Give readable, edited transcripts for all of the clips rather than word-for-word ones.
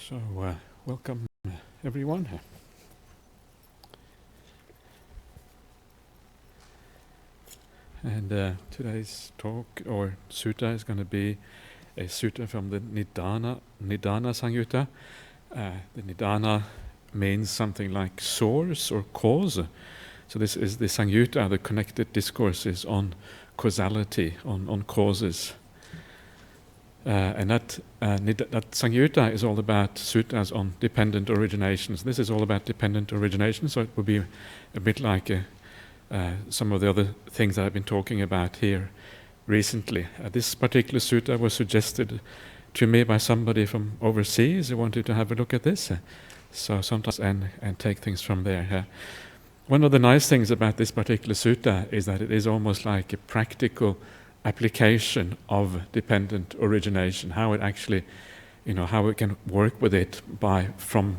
So, welcome everyone. And today's talk or sutta is going to be a sutta from the Nidana Samyutta. The Nidana means something like source or cause. So this is the Samyutta, the connected discourses on causality, on causes. And that Samyutta is all about suttas on dependent originations. This is all about dependent origination, so it will be a bit like some of the other things that I've been talking about here recently. This particular sutta was suggested to me by somebody from overseas who wanted to have a look at this. So sometimes and take things from there. One of the nice things about this particular sutta is that it is almost like a practical application of dependent origination, how it actually, how we can work with it from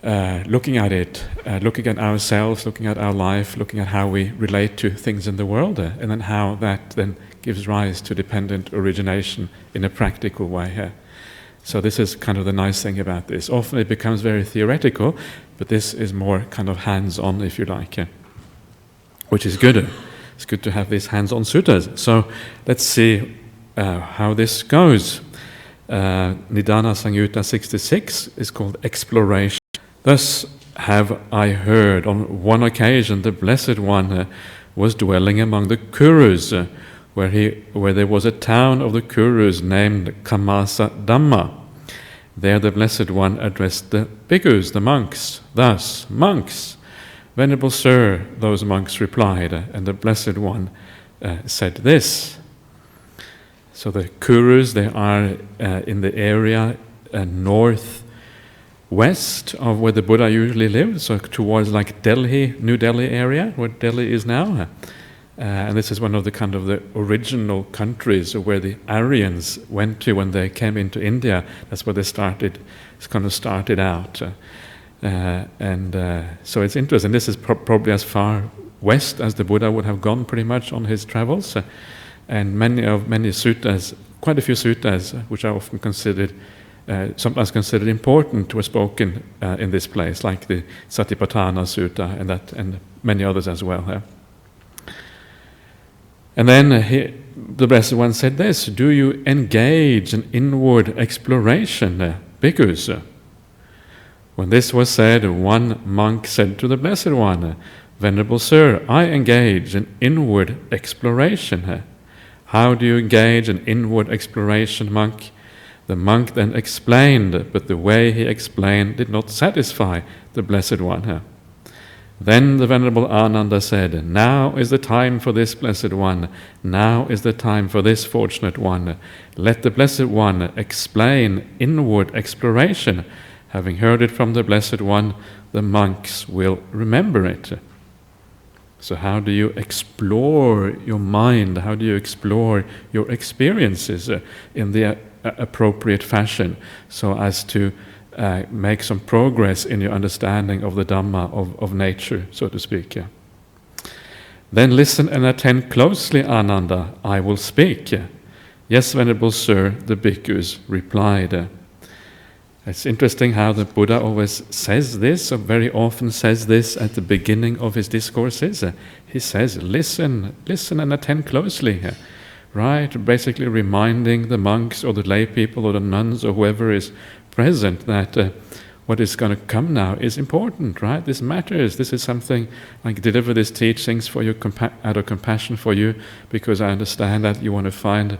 looking at it, looking at ourselves, looking at our life, looking at how we relate to things in the world, and then how that then gives rise to dependent origination in a practical way. So this is kind of the nice thing about this. Often it becomes very theoretical, but this is more kind of hands-on, if you like, which is good. It's good to have these hands-on suttas. So let's see how this goes. Nidana Samyutta 66 is called Exploration. Thus have I heard, on one occasion the Blessed One was dwelling among the Kurus, where there was a town of the Kurus named Kamasa Dhamma. There the Blessed One addressed the bhikkhus, the monks, thus, monks, Venerable Sir, those monks replied, and the Blessed One said this. So the Kurus, they are in the area northwest of where the Buddha usually lived, so towards like Delhi, New Delhi area, where Delhi is now. And this is one of the kind of the original countries where the Aryans went to when they came into India. That's where they started out. So it's interesting. This is probably as far west as the Buddha would have gone pretty much on his travels. And many suttas, quite a few suttas, which are often sometimes considered important, were spoken in this place, like the Satipatthana Sutta and many others as well. And then the Blessed One said this, do you engage in inward exploration, bhikkhus? When this was said, one monk said to the Blessed One, Venerable Sir, I engage in inward exploration. How do you engage in inward exploration, monk? The monk then explained, but the way he explained did not satisfy the Blessed One. Then the Venerable Ananda said, now is the time for this Blessed One, now is the time for this fortunate one. Let the Blessed One explain inward exploration. Having heard it from the Blessed One, the monks will remember it. So how do you explore your mind? How do you explore your experiences in the appropriate fashion so as to make some progress in your understanding of the Dhamma, of nature, so to speak? Then listen and attend closely, Ananda, I will speak. Yes, Venerable Sir, the bhikkhus replied. It's interesting how the Buddha always says this, or very often says this at the beginning of his discourses. He says, listen and attend closely. Right? Basically reminding the monks or the lay people or the nuns or whoever is present that what is going to come now is important, right? This matters. This is something like deliver these teachings for you out of compassion for you, because I understand that you want to find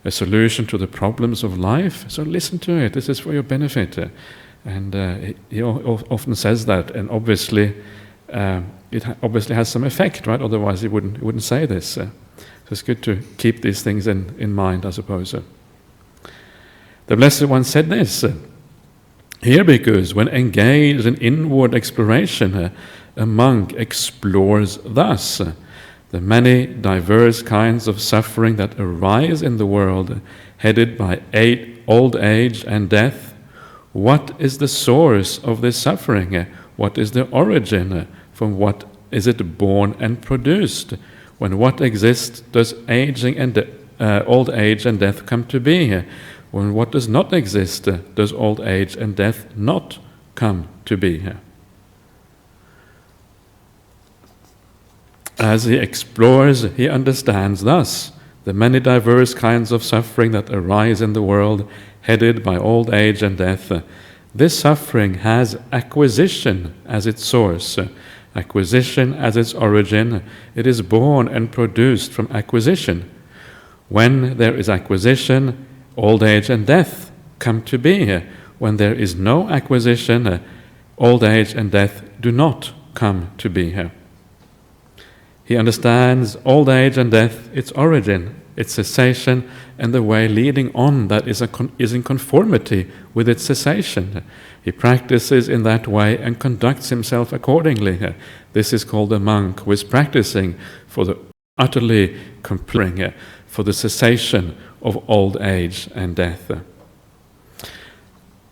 a solution to the problems of life, so listen to it. This is for your benefit. And he often says that, and obviously it obviously has some effect, right? Otherwise he wouldn't say this. So it's good to keep these things in mind, I suppose. The Blessed One said this, here bhikkhus, when engaged in inward exploration, a monk explores thus the many diverse kinds of suffering that arise in the world, headed by old age and death. What is the source of this suffering? What is the origin? From what is it born and produced? When what exists does aging and old age and death come to be? When what does not exist, does old age and death not come to be. As he explores, he understands thus the many diverse kinds of suffering that arise in the world, headed by old age and death. This suffering has acquisition as its source, acquisition as its origin. It is born and produced from acquisition. When there is acquisition, old age and death come to be. When there is no acquisition, old age and death do not come to be. He understands old age and death, its origin, its cessation, and the way leading on that is in conformity with its cessation. He practices in that way and conducts himself accordingly. This is called a monk who is practicing for the utterly complete, for the cessation of old age and death.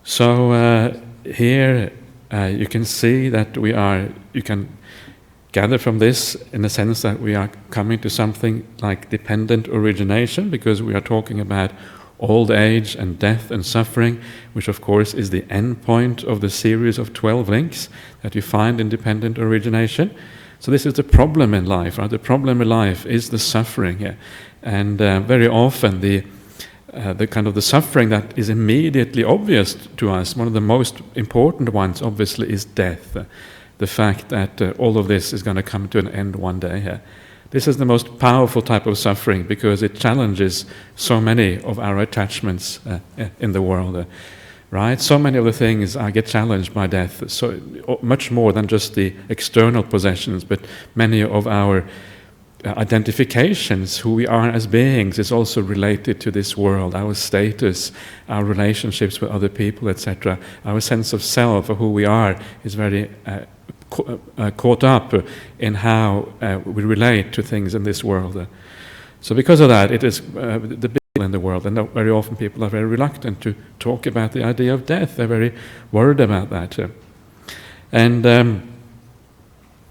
So here you can see that you can gather from this in the sense that we are coming to something like dependent origination, because we are talking about old age and death and suffering, which of course is the end point of the series of 12 links that you find in dependent origination. So this is the problem in life, right? The problem in life is the suffering, and very often the kind of the suffering that is immediately obvious to us, one of the most important ones obviously is death. The fact that all of this is going to come to an end one day. This is the most powerful type of suffering because it challenges so many of our attachments in the world. Right? So many of the things get challenged by death, so much more than just the external possessions, but many of our identifications, who we are as beings, is also related to this world, our status, our relationships with other people, etc. Our sense of self, or who we are, is very caught up in how we relate to things in this world. So because of that, it is the big in the world, and very often people are very reluctant to talk about the idea of death. They're very worried about that. And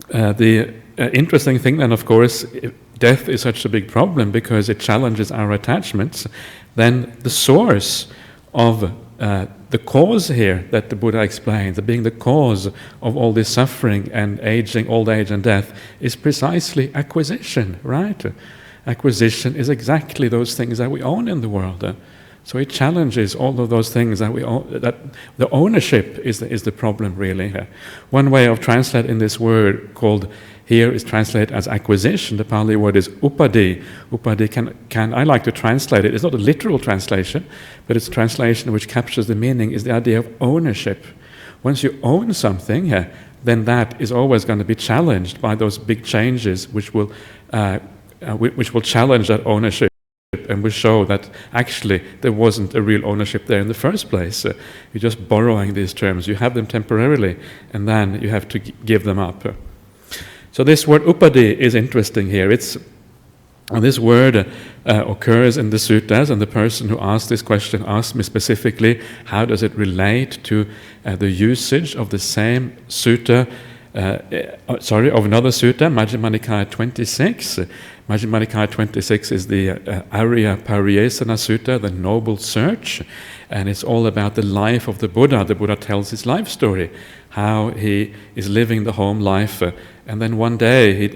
the interesting thing then, of course, if death is such a big problem because it challenges our attachments, then the source of the cause here that the Buddha explains, being the cause of all this suffering and aging, old age and death, is precisely acquisition, right? Acquisition is exactly those things that we own in the world. So it challenges all of those things that we own, that the ownership is the problem, really. One way of translating this word called here is translated as acquisition. The Pali word is upadi. Upadi can I like to translate it. It's not a literal translation, but it's a translation which captures the meaning, is the idea of ownership. Once you own something, then that is always going to be challenged by those big changes which will challenge that ownership and will show that actually there wasn't a real ownership there in the first place. You're just borrowing these terms. You have them temporarily, and then you have to give them up. So this word upadi is interesting here. This word occurs in the suttas, and the person who asked this question asked me specifically, how does it relate to the usage of the same sutta, of another sutta, Majjhima Nikaya 26. Majjhima Nikaya 26 is the Arya Pariyesana Sutta, the Noble Search, and it's all about the life of the Buddha. The Buddha tells his life story, how he is living the home life, and then one day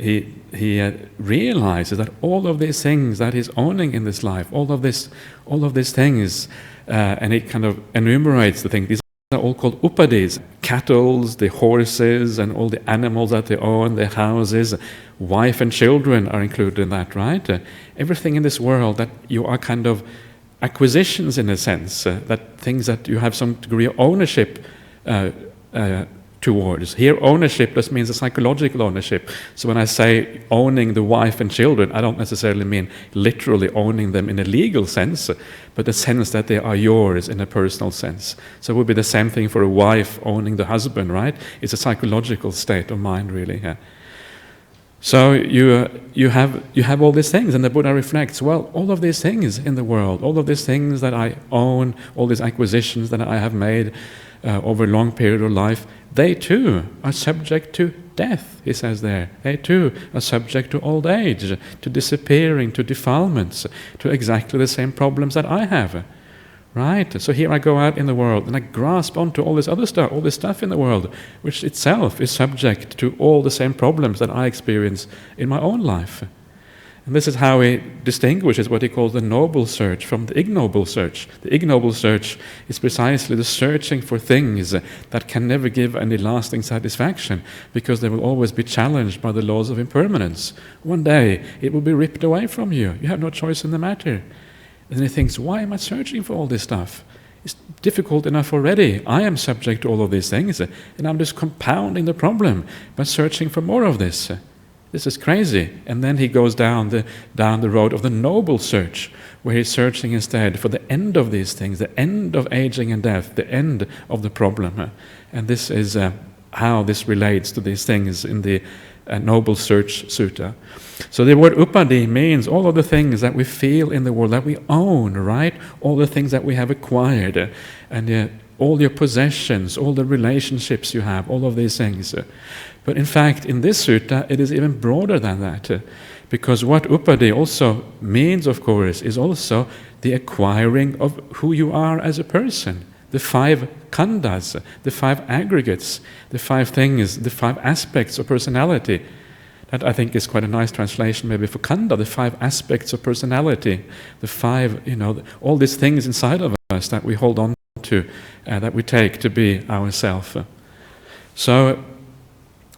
he realizes that all of these things that he's owning in this life, all of these things, and he kind of enumerates the things. These are all called upadis. Cattle, the horses, and all the animals that they own, their houses, wife and children are included in that, right? Everything in this world that you are kind of acquisitions in a sense, that things that you have some degree of ownership towards. Here, ownership just means a psychological ownership. So when I say owning the wife and children, I don't necessarily mean literally owning them in a legal sense, but the sense that they are yours in a personal sense. So it would be the same thing for a wife owning the husband, right? It's a psychological state of mind, really. Yeah. So you have all these things, and the Buddha reflects, well, all of these things in the world, all of these things that I own, all these acquisitions that I have made over a long period of life, they too are subject to death, he says there. They too are subject to old age, to disappearing, to defilements, to exactly the same problems that I have. Right? So here I go out in the world and I grasp onto all this other stuff, all this stuff in the world, which itself is subject to all the same problems that I experience in my own life. And this is how he distinguishes what he calls the noble search from the ignoble search. The ignoble search is precisely the searching for things that can never give any lasting satisfaction, because they will always be challenged by the laws of impermanence. One day it will be ripped away from you. You have no choice in the matter. And then he thinks, why am I searching for all this stuff? It's difficult enough already. I am subject to all of these things, and I'm just compounding the problem by searching for more of this. This is crazy. And then he goes down the road of the noble search, where he's searching instead for the end of these things, the end of aging and death, the end of the problem. And this is how this relates to these things in the Noble Search Sutta. So the word upadi means all of the things that we feel in the world, that we own, right? All the things that we have acquired, and all your possessions, all the relationships you have, all of these things. But in fact, in this sutta, it is even broader than that. Because what upadi also means, of course, is also the acquiring of who you are as a person. The 5 khandhas, the 5 aggregates, the 5 things, the 5 aspects of personality. That I think is quite a nice translation maybe for khandha, the 5 aspects of personality, the 5, all these things inside of us that we hold on to, that we take to be ourself. So,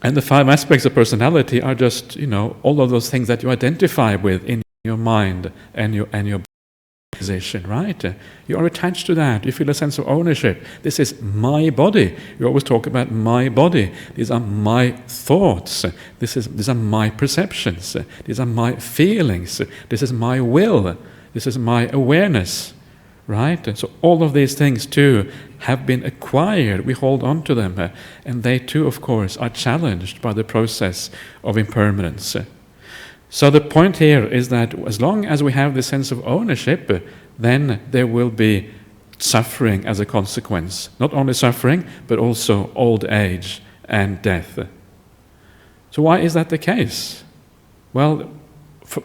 and the 5 aspects of personality are just, all of those things that you identify with in your mind and your position, right? You are attached to that. You feel a sense of ownership. This is my body. You always talk about my body. These are my thoughts. These are my perceptions. These are my feelings. This is my will. This is my awareness, right? So all of these things too have been acquired. We hold on to them, and they too, of course, are challenged by the process of impermanence. So the point here is that as long as we have this sense of ownership, then there will be suffering as a consequence. Not only suffering, but also old age and death. So why is that the case? Well,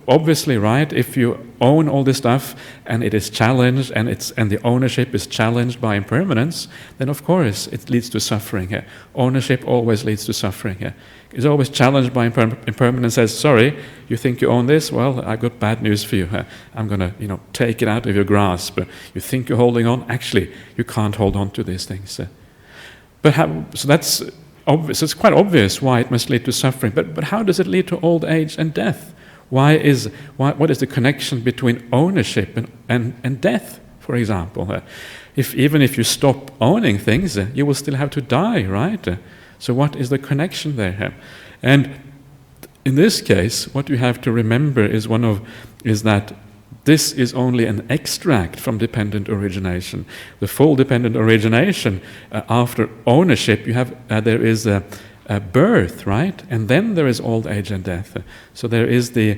obviously, right, if you own all this stuff and it is challenged and the ownership is challenged by impermanence, then of course it leads to suffering. Ownership always leads to suffering. It's always challenged by impermanence. Says, sorry, you think you own this? Well, I've got bad news for you. I'm going to, take it out of your grasp. You think you're holding on? Actually, you can't hold on to these things. So that's obvious. It's quite obvious why it must lead to suffering. But how does it lead to old age and death? What is the connection between ownership and death, for example? Even if you stop owning things, you will still have to die, right? So what is the connection there? And in this case, what you have to remember is that this is only an extract from dependent origination. The full dependent origination, after ownership, there is a birth, right? And then there is old age and death. So there is the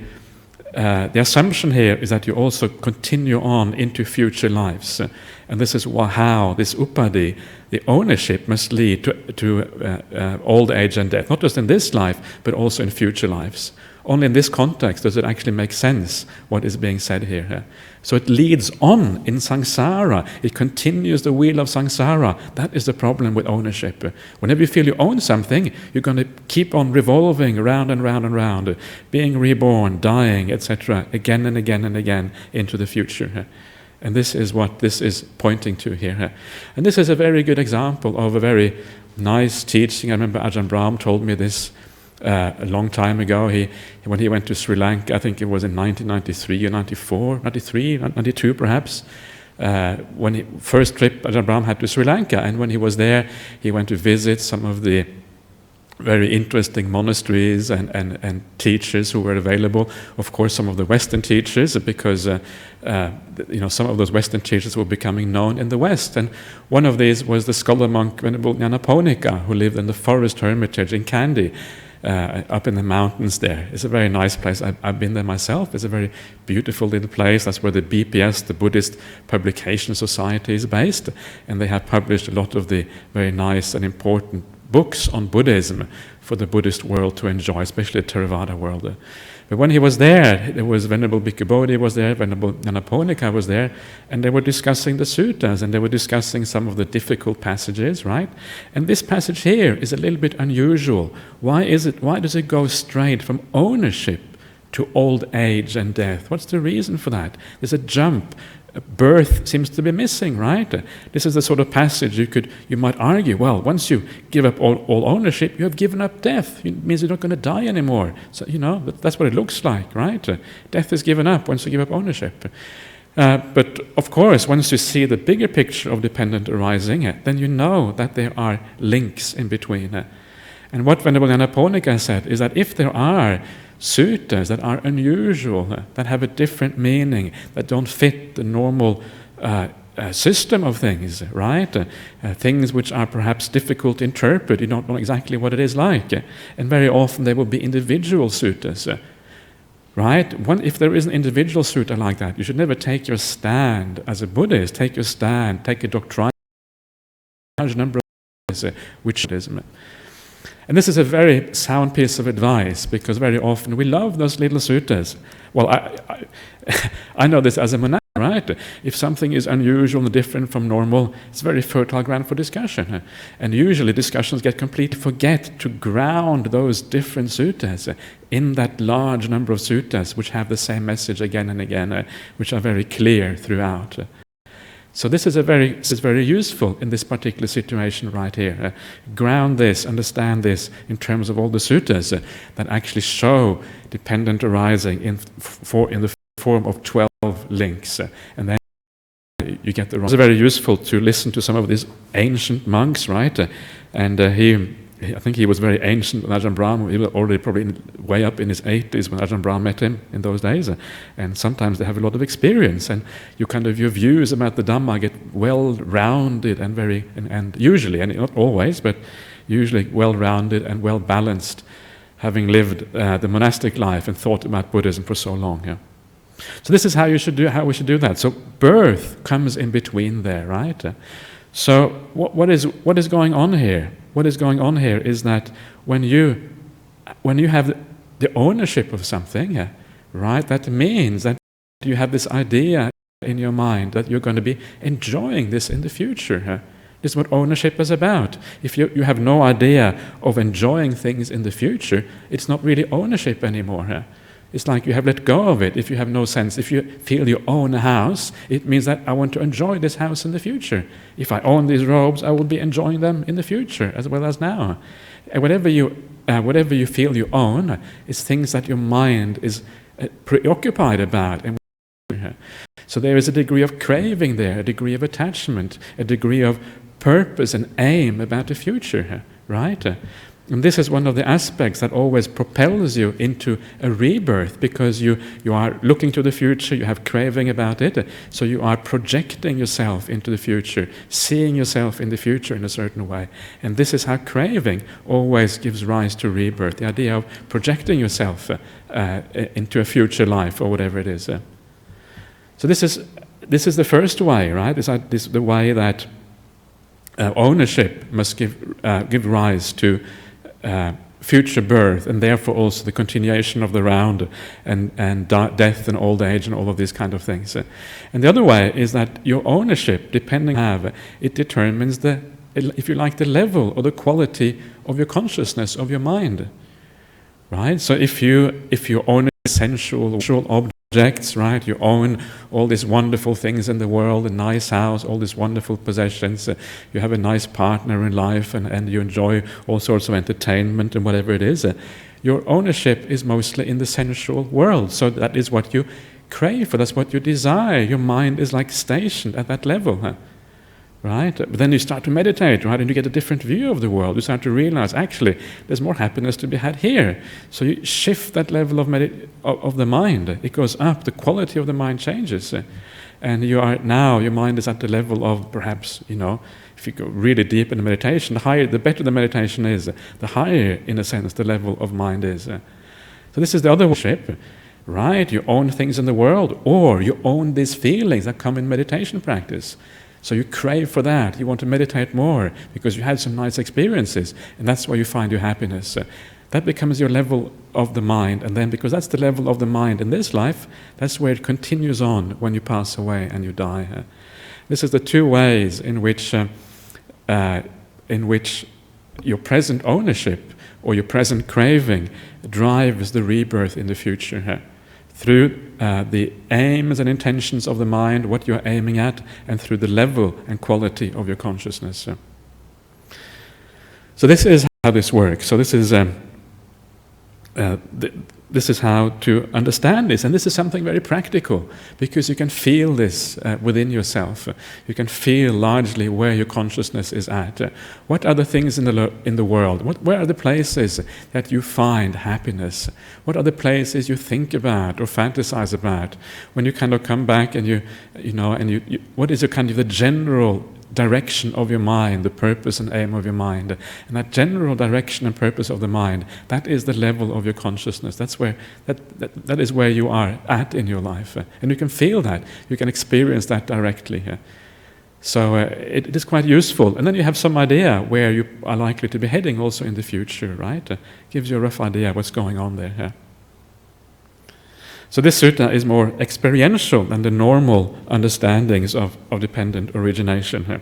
assumption here is that you also continue on into future lives. And this is how this upadi, the ownership, must lead to old age and death, not just in this life, but also in future lives. Only in this context does it actually make sense what is being said here. So it leads on in samsara. It continues the wheel of samsara. That is the problem with ownership. Whenever you feel you own something, you're going to keep on revolving round and round and round, being reborn, dying, etc., again and again and again into the future. And this is what this is pointing to here. And this is a very good example of a very nice teaching. I remember Ajahn Brahmali told me this a long time ago. When he went to Sri Lanka, I think it was in 1993 or 94, 93, 92 perhaps, when he first trip Ajahn Brahmali had to Sri Lanka, and when he was there, he went to visit some of the very interesting monasteries and teachers who were available. Of course, some of the Western teachers, because some of those Western teachers were becoming known in the West. And one of these was the scholar monk Venerable Nyanaponika, who lived in the forest hermitage in Kandy, up in the mountains there. It's a very nice place. I've been there myself. It's a very beautiful little place. That's where the BPS, the Buddhist Publication Society, is based. And they have published a lot of the very nice and important books on Buddhism for the Buddhist world to enjoy, especially the Theravada world. But when he was there was Venerable Bhikkhu Bodhi was there, Venerable Nyanaponika was there, and they were discussing the suttas, and they were discussing some of the difficult passages, right? And this passage here is a little bit unusual. Why does it go straight from ownership to old age and death? What's the reason for that? There's a jump. Birth seems to be missing, right? This is the sort of passage you might argue, well, once you give up all ownership, you have given up death. It means you're not going to die anymore. So, that's what it looks like, right? Death is given up once you give up ownership. But of course, once you see the bigger picture of dependent arising, then you know that there are links in between. And what Venerable Nyanaponika said is that if there are suttas that are unusual, that have a different meaning, that don't fit the normal system of things, right? Things which are perhaps difficult to interpret, you don't know exactly what it is like. And very often they will be individual suttas, right? If there is an individual sutta like that, you should never take your stand as a Buddhist, take a doctrinal large number of which is. And this is a very sound piece of advice, because very often we love those little suttas. Well, I know this as a monastic, right? If something is unusual and different from normal, it's very fertile ground for discussion. And usually discussions get completely forget to ground those different suttas in that large number of suttas which have the same message again and again, which are very clear throughout. So this is very useful in this particular situation right here. Ground this, understand this in terms of all the suttas that actually show dependent arising in the form of 12 links. And then you get the wrong. It's very useful to listen to some of these ancient monks, right? And I think he was very ancient when Ajahn Brahmali. He was already probably way up in his 80s when Ajahn Brahmali met him in those days. And sometimes they have a lot of experience, and your views about the Dhamma get well-rounded and usually, and not always, but usually well-rounded and well-balanced, having lived the monastic life and thought about Buddhism for so long. Yeah. So this is how we should do that. So birth comes in between there, right? So what is going on here? What is going on here is that when you have the ownership of something, right, that means that you have this idea in your mind that you're going to be enjoying this in the future. This is what ownership is about. If you have no idea of enjoying things in the future, it's not really ownership anymore. It's like you have let go of it. If you have no sense, if you feel you own a house, it means that I want to enjoy this house in the future. If I own these robes, I will be enjoying them in the future as well as now. And whatever you feel you own is things that your mind is preoccupied about. And so there is a degree of craving there, a degree of attachment, a degree of purpose and aim about the future, right? And this is one of the aspects that always propels you into a rebirth, because you are looking to the future, you have craving about it, so you are projecting yourself into the future, seeing yourself in the future in a certain way. And this is how craving always gives rise to rebirth, the idea of projecting yourself into a future life or whatever it is. So this is the first way, right? This is the way that ownership must give rise to future birth, and therefore also the continuation of the round and death and old age and all of these kind of things. And the other way is that your ownership, depending on how it determines if you like, the level or the quality of your consciousness, of your mind. Right? So if you own essential objects, right? You own all these wonderful things in the world, a nice house, all these wonderful possessions. You have a nice partner in life, and you enjoy all sorts of entertainment and whatever it is. Your ownership is mostly in the sensual world. So that is what you crave for. That's what you desire. Your mind is like stationed at that level. Right? But then you start to meditate, right? And you get a different view of the world. You start to realize, actually, there's more happiness to be had here. So you shift that level of the mind. It goes up. The quality of the mind changes. And your mind is at the level of perhaps, if you go really deep in the meditation, the better the meditation is, the higher, in a sense, the level of mind is. So this is the other worship, right? You own things in the world, or you own these feelings that come in meditation practice. So you crave for that. You want to meditate more because you had some nice experiences, and that's where you find your happiness. That becomes your level of the mind, and then because that's the level of the mind in this life, that's where it continues on when you pass away and you die. This is the two ways in which your present ownership or your present craving drives the rebirth in the future. Through the aims and intentions of the mind, what you're aiming at, and through the level and quality of your consciousness. So this is how this works. So this is how to understand this, and this is something very practical, because you can feel this within yourself. You can feel largely where your consciousness is at. What are the things in the world? Where are the places that you find happiness? What are the places you think about or fantasize about when you kind of come back and you what is your kind of the general direction of your mind, the purpose and aim of your mind? And that general direction and purpose of the mind, that is the level of your consciousness. That's where that is where you are at in your life, and you can feel that, you can experience that directly. So it is quite useful, and then you have some idea where you are likely to be heading also in the future, right? Gives you a rough idea what's going on there. So this sutta is more experiential than the normal understandings of dependent origination.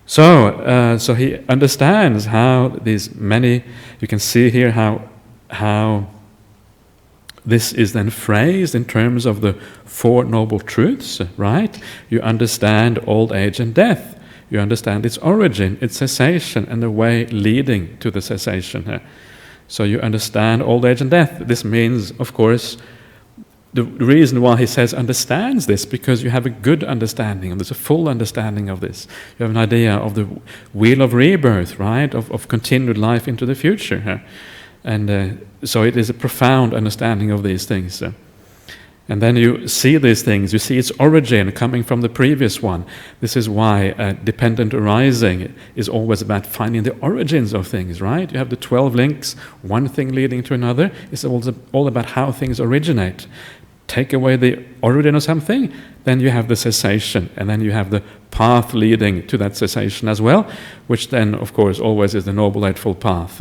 So he understands how these many, you can see here how this is then phrased in terms of the Four Noble Truths, right? You understand old age and death. You understand its origin, its cessation, and the way leading to the cessation. So you understand old age and death. This means, of course, the reason why he says understands this, because you have a good understanding, and there's a full understanding of this. You have an idea of the wheel of rebirth, right? Of continued life into the future. And so it is a profound understanding of these things. And then you see these things, you see its origin coming from the previous one. This is why dependent arising is always about finding the origins of things, right? You have the 12 links, one thing leading to another. It's all about how things originate. Take away the origin of something, then you have the cessation, and then you have the path leading to that cessation as well, which then, of course, always is the Noble Eightfold Path.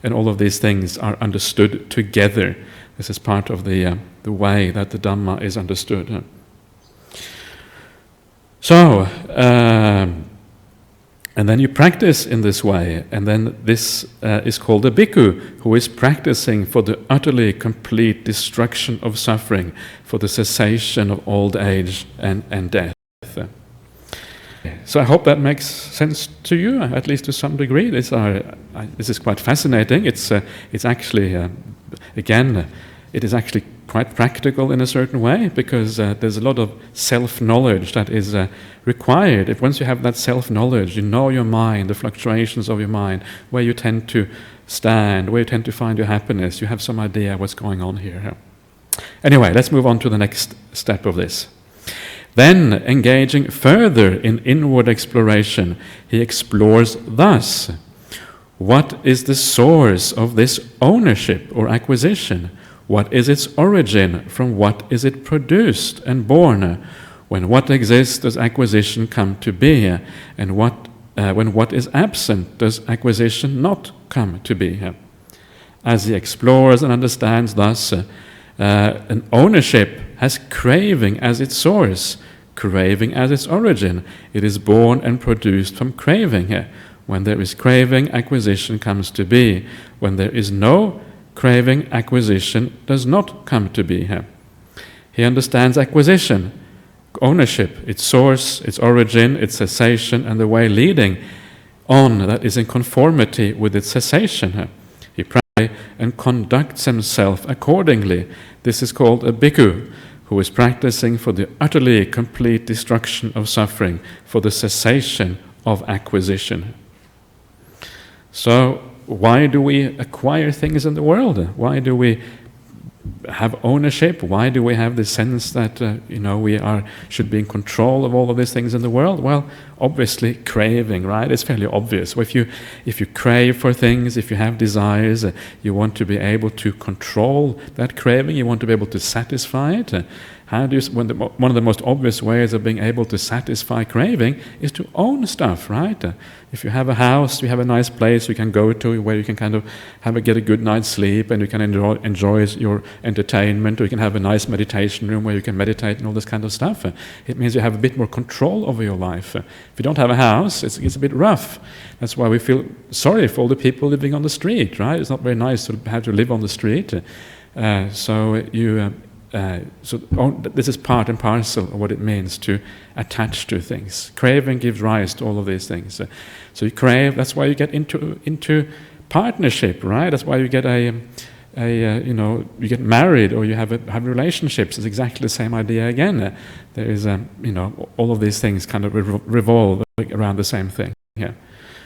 And all of these things are understood together. This is part of the way that the Dhamma is understood. So, and then you practice in this way, and then this is called a bhikkhu, who is practicing for the utterly complete destruction of suffering, for the cessation of old age and death. So I hope that makes sense to you, at least to some degree. This is quite fascinating. It's actually, again, it is actually quite practical in a certain way, because there's a lot of self-knowledge that is required. If once you have that self-knowledge, you know your mind, the fluctuations of your mind, where you tend to stand, where you tend to find your happiness, you have some idea what's going on here. Anyway, let's move on to the next step of this. Then, engaging further in inward exploration, he explores thus: what is the source of this ownership or acquisition? What is its origin? From what is it produced and born? When what exists, does acquisition come to be? And when what is absent, does acquisition not come to be? As he explores and understands thus, an ownership has craving as its source, craving as its origin. It is born and produced from craving. When there is craving, acquisition comes to be. When there is no craving, acquisition does not come to be. He understands acquisition, ownership, its source, its origin, its cessation, and the way leading on that is in conformity with its cessation. He prays and conducts himself accordingly. This is called a bhikkhu, who is practicing for the utterly complete destruction of suffering, for the cessation of acquisition. So, why do we acquire things in the world? Why do we have ownership? Why do we have the sense that we should be in control of all of these things in the world? Well, obviously craving, right? It's fairly obvious. If you crave for things, if you have desires, you want to be able to control that craving. You want to be able to satisfy it. How do you, one of the most obvious ways of being able to satisfy craving is to own stuff, right? If you have a house, you have a nice place you can go to where you can kind of get a good night's sleep, and you can enjoy your entertainment, or you can have a nice meditation room where you can meditate and all this kind of stuff. It means you have a bit more control over your life. If you don't have a house, it's a bit rough. That's why we feel sorry for all the people living on the street, right? It's not very nice to have to live on the street. This is part and parcel of what it means to attach to things. Craving gives rise to all of these things. So you crave. That's why you get into partnership, right? That's why you get you get married, or you have relationships. It's exactly the same idea again. There is all of these things kind of revolve around the same thing. Yeah.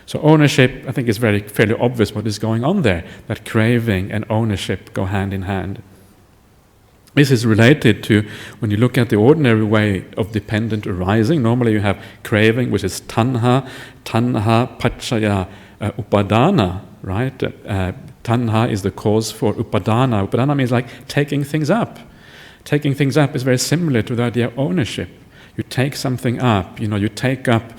So ownership, I think, is fairly obvious what is going on there. That craving and ownership go hand in hand. This is related to when you look at the ordinary way of dependent arising. Normally you have craving, which is tanha, pacchaya, upadana, right? Tanha is the cause for upadana. Upadana means like taking things up. Taking things up is very similar to the idea of ownership. You take something up, you take up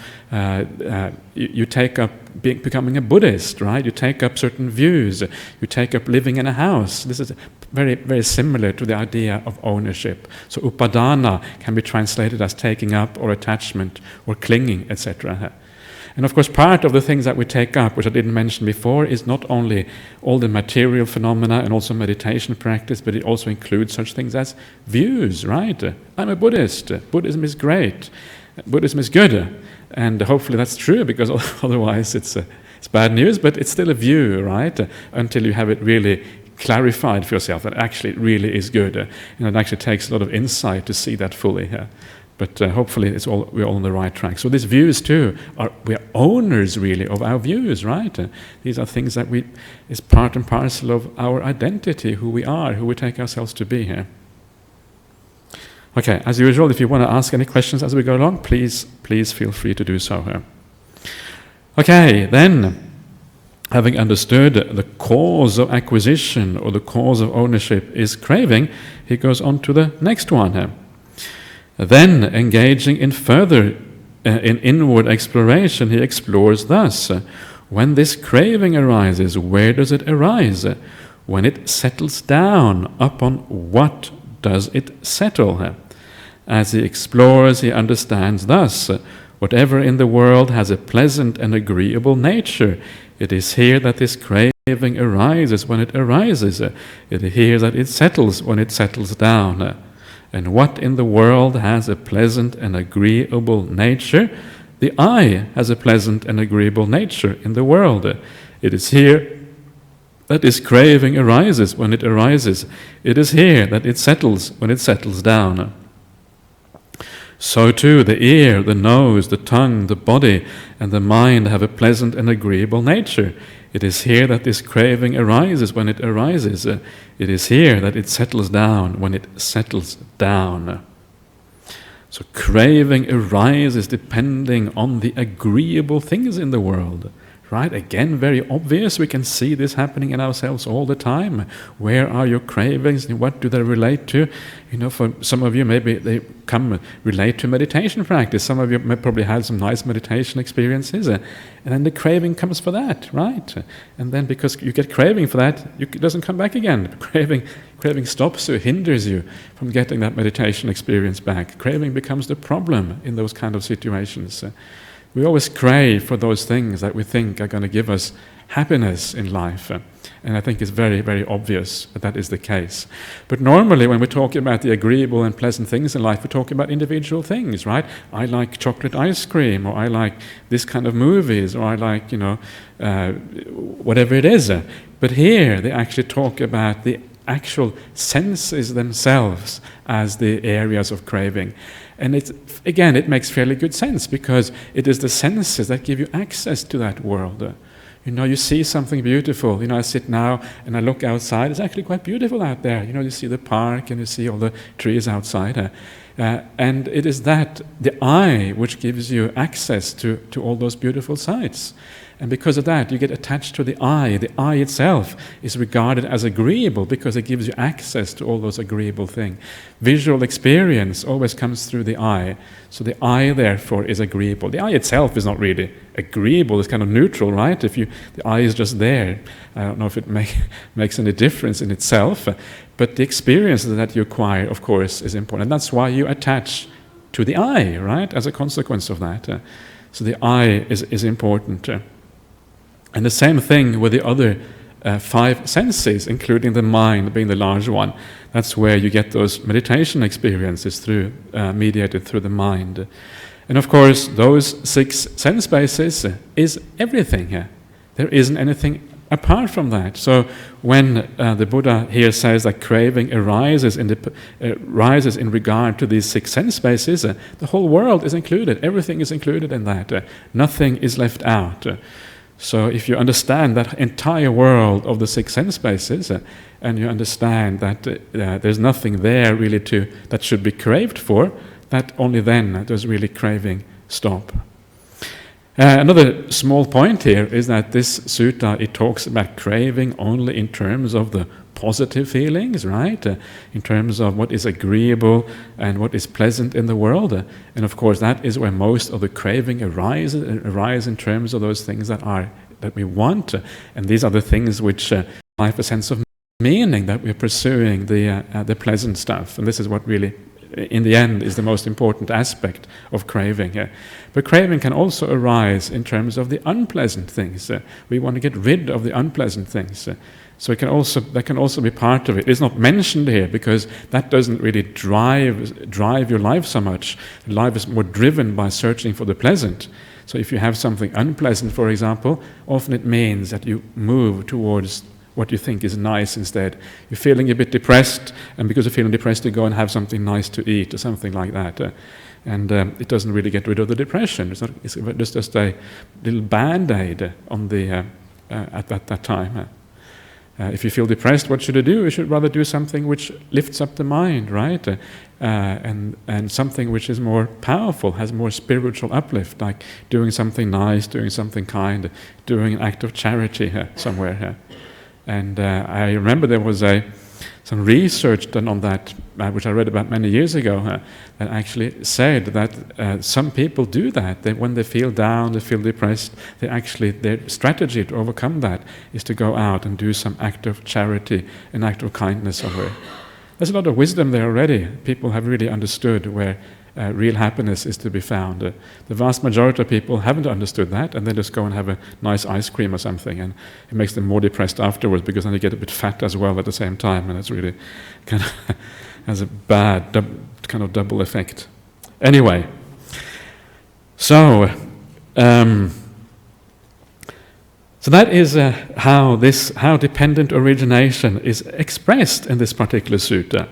becoming a Buddhist, right? You take up certain views, you take up living in a house. This is very, very similar to the idea of ownership. So upadana can be translated as taking up, or attachment, or clinging, etc. And of course, part of the things that we take up, which I didn't mention before, is not only all the material phenomena and also meditation practice, but it also includes such things as views, right? I'm a Buddhist. Buddhism is great. Buddhism is good. And hopefully that's true, because otherwise it's bad news, but it's still a view, right? Until you have it really clarified for yourself that actually it really is good. And it actually takes a lot of insight to see that fully here. But hopefully we're all on the right track. So these views too, we're owners really of our views, right? These are things that is part and parcel of our identity, who we are, who we take ourselves to be here. Okay, as usual, if you want to ask any questions as we go along, please feel free to do so here. Okay, then, having understood the cause of acquisition or the cause of ownership is craving, he goes on to the next one here. Then, engaging in further in inward exploration, he explores thus: when this craving arises, where does it arise? When it settles down, upon what does it settle? As he explores, he understands thus: whatever in the world has a pleasant and agreeable nature, it is here that this craving arises when it arises. It is here that it settles when it settles down. And what in the world has a pleasant and agreeable nature? The I has a pleasant and agreeable nature in the world. It is here that this craving arises when it arises. It is here that it settles when it settles down. So too the ear, the nose, the tongue, the body, and the mind have a pleasant and agreeable nature. It is here that this craving arises when it arises. It is here that it settles down when it settles down. So craving arises depending on the agreeable things in the world. Right? Again, very obvious. We can see this happening in ourselves all the time. Where are your cravings and what do they relate to? For some of you, maybe they relate to meditation practice. Some of you may probably had some nice meditation experiences. And then the craving comes for that, right? And then because you get craving for that, it doesn't come back again. Craving stops you, hinders you from getting that meditation experience back. Craving becomes the problem in those kind of situations. We always crave for those things that we think are going to give us happiness in life. And I think it's very, very obvious that is the case. But normally when we're talking about the agreeable and pleasant things in life, we're talking about individual things, right? I like chocolate ice cream, or I like this kind of movies, or I like, whatever it is. But here they actually talk about the actual senses themselves as the areas of craving. And it makes fairly good sense, because it is the senses that give you access to that world. You see something beautiful. I sit now and I look outside. It's actually quite beautiful out there. You see the park and you see all the trees outside. And it is that, the eye, which gives you access to all those beautiful sights. And because of that, you get attached to the eye. The eye itself is regarded as agreeable because it gives you access to all those agreeable things. Visual experience always comes through the eye. So the eye, therefore, is agreeable. The eye itself is not really agreeable. It's kind of neutral, right? The eye is just there. I don't know if it makes any difference in itself. But the experience that you acquire, of course, is important. And that's why you attach to the eye, right? As a consequence of that. So the eye is important. And the same thing with the other 5 senses, including the mind being the large one. That's where you get those meditation experiences mediated through the mind. And of course, those 6 sense spaces is everything here. There isn't anything apart from that. So when the Buddha here says that craving arises in regard to these 6 sense spaces, the whole world is included. Everything is included in that. Nothing is left out. So if you understand that entire world of the 6 sense spaces, and you understand that there's nothing there really that should be craved for, that only then does really craving stop. Another small point here is that this sutta, it talks about craving only in terms of the positive feelings, right? In terms of what is agreeable and what is pleasant in the world. And of course, that is where most of the craving arise in terms of those things that we want. And these are the things which have a sense of meaning, that we're pursuing the pleasant stuff. And this is what really, in the end, is the most important aspect of craving. But craving can also arise in terms of the unpleasant things. We want to get rid of the unpleasant things. So that can also be part of it. It's not mentioned here because that doesn't really drive your life so much. Life is more driven by searching for the pleasant. So if you have something unpleasant, for example, often it means that you move towards what you think is nice instead. You're feeling a bit depressed, and because you're feeling depressed, you go and have something nice to eat or something like that. And it doesn't really get rid of the depression. It's just a little band-aid on at that time. If you feel depressed, what should you do? You should rather do something which lifts up the mind, right? And something which is more powerful, has more spiritual uplift, like doing something nice, doing something kind, doing an act of charity somewhere. And I remember there was some research done on that, which I read about many years ago, that actually said that some people do that. When they feel down, they feel depressed, their strategy to overcome that is to go out and do some act of charity, an act of kindness somewhere. There's a lot of wisdom there already. People have really understood where real happiness is to be found. The vast majority of people haven't understood that, and they just go and have a nice ice cream or something, and it makes them more depressed afterwards because then they get a bit fat as well at the same time, and it's really kind of has a bad kind of double effect. Anyway, so that is how dependent origination is expressed in this particular sutta.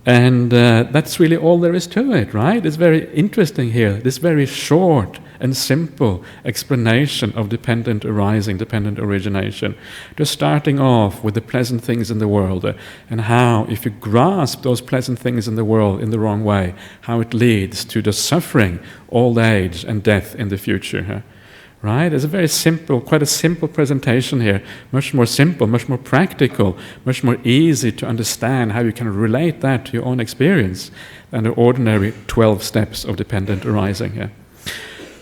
And that's really all there is to it, right? It's very interesting here, this very short and simple explanation of dependent arising, dependent origination. Just starting off with the pleasant things in the world, and how, if you grasp those pleasant things in the world in the wrong way, how it leads to the suffering, old age, and death in the future. Right? It's a very simple, quite a simple presentation here. Much more simple, much more practical, much more easy to understand how you can relate that to your own experience than the ordinary 12 steps of dependent arising here.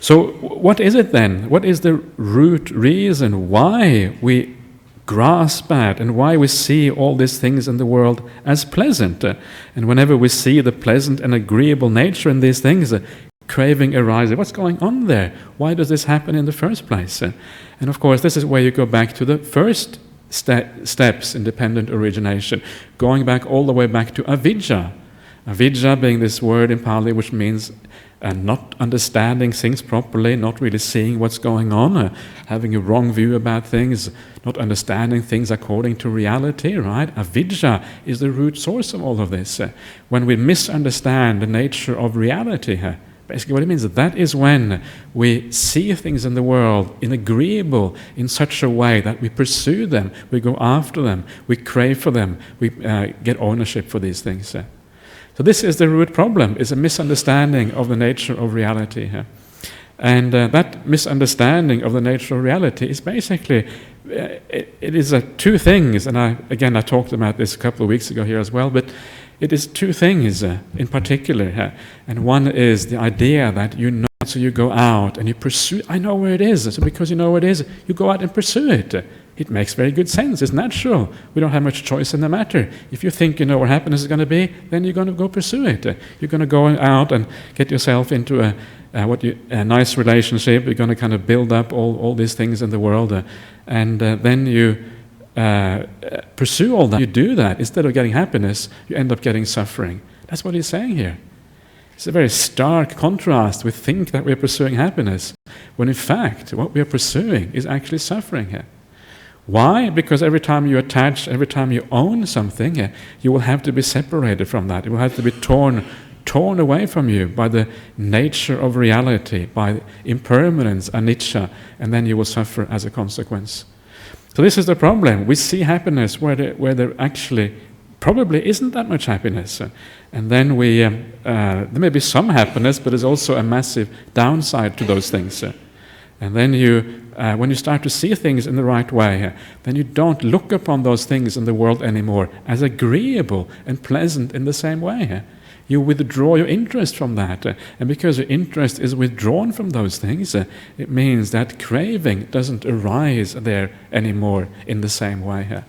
So what is it then? What is the root reason why we grasp that and why we see all these things in the world as pleasant? And whenever we see the pleasant and agreeable nature in these things, craving arises. What's going on there? Why does this happen in the first place? And of course, this is where you go back to the first steps in dependent origination, going back all the way back to avidya. Avidya being this word in Pali which means not understanding things properly, not really seeing what's going on, having a wrong view about things, not understanding things according to reality, right? Avidya is the root source of all of this. When we misunderstand the nature of reality, basically what it means is that is when we see things in the world agreeable in such a way that we pursue them, we go after them, we crave for them, we get ownership for these things. So So this is the root problem, is a misunderstanding of the nature of reality here. And that misunderstanding of the nature of reality is basically, it is two things, and I talked about this a couple of weeks ago here as well, but it is two things in particular here. And one is the idea that you know, so you go out and you pursue, I know where it is, so because you know where it is, you go out and pursue it. It makes very good sense, it's natural. We don't have much choice in the matter. If you think you know where happiness is going to be, then you're going to go pursue it. You're going to go out and get yourself into a nice relationship. You're going to kind of build up all these things in the world, and then you pursue all that. You do that, instead of getting happiness, you end up getting suffering. That's what he's saying here. It's a very stark contrast. We think that we're pursuing happiness, when in fact what we are pursuing is actually suffering here. Why? Because every time you attach, every time you own something, you will have to be separated from that. It will have to be torn away from you by the nature of reality, by impermanence, anicca, and then you will suffer as a consequence. So this is the problem. We see happiness where there actually probably isn't that much happiness. And then there may be some happiness, but there's also a massive downside to those things. And then when you start to see things in the right way, then you don't look upon those things in the world anymore as agreeable and pleasant in the same way. You withdraw your interest from that. And because your interest is withdrawn from those things, it means that craving doesn't arise there anymore in the same way.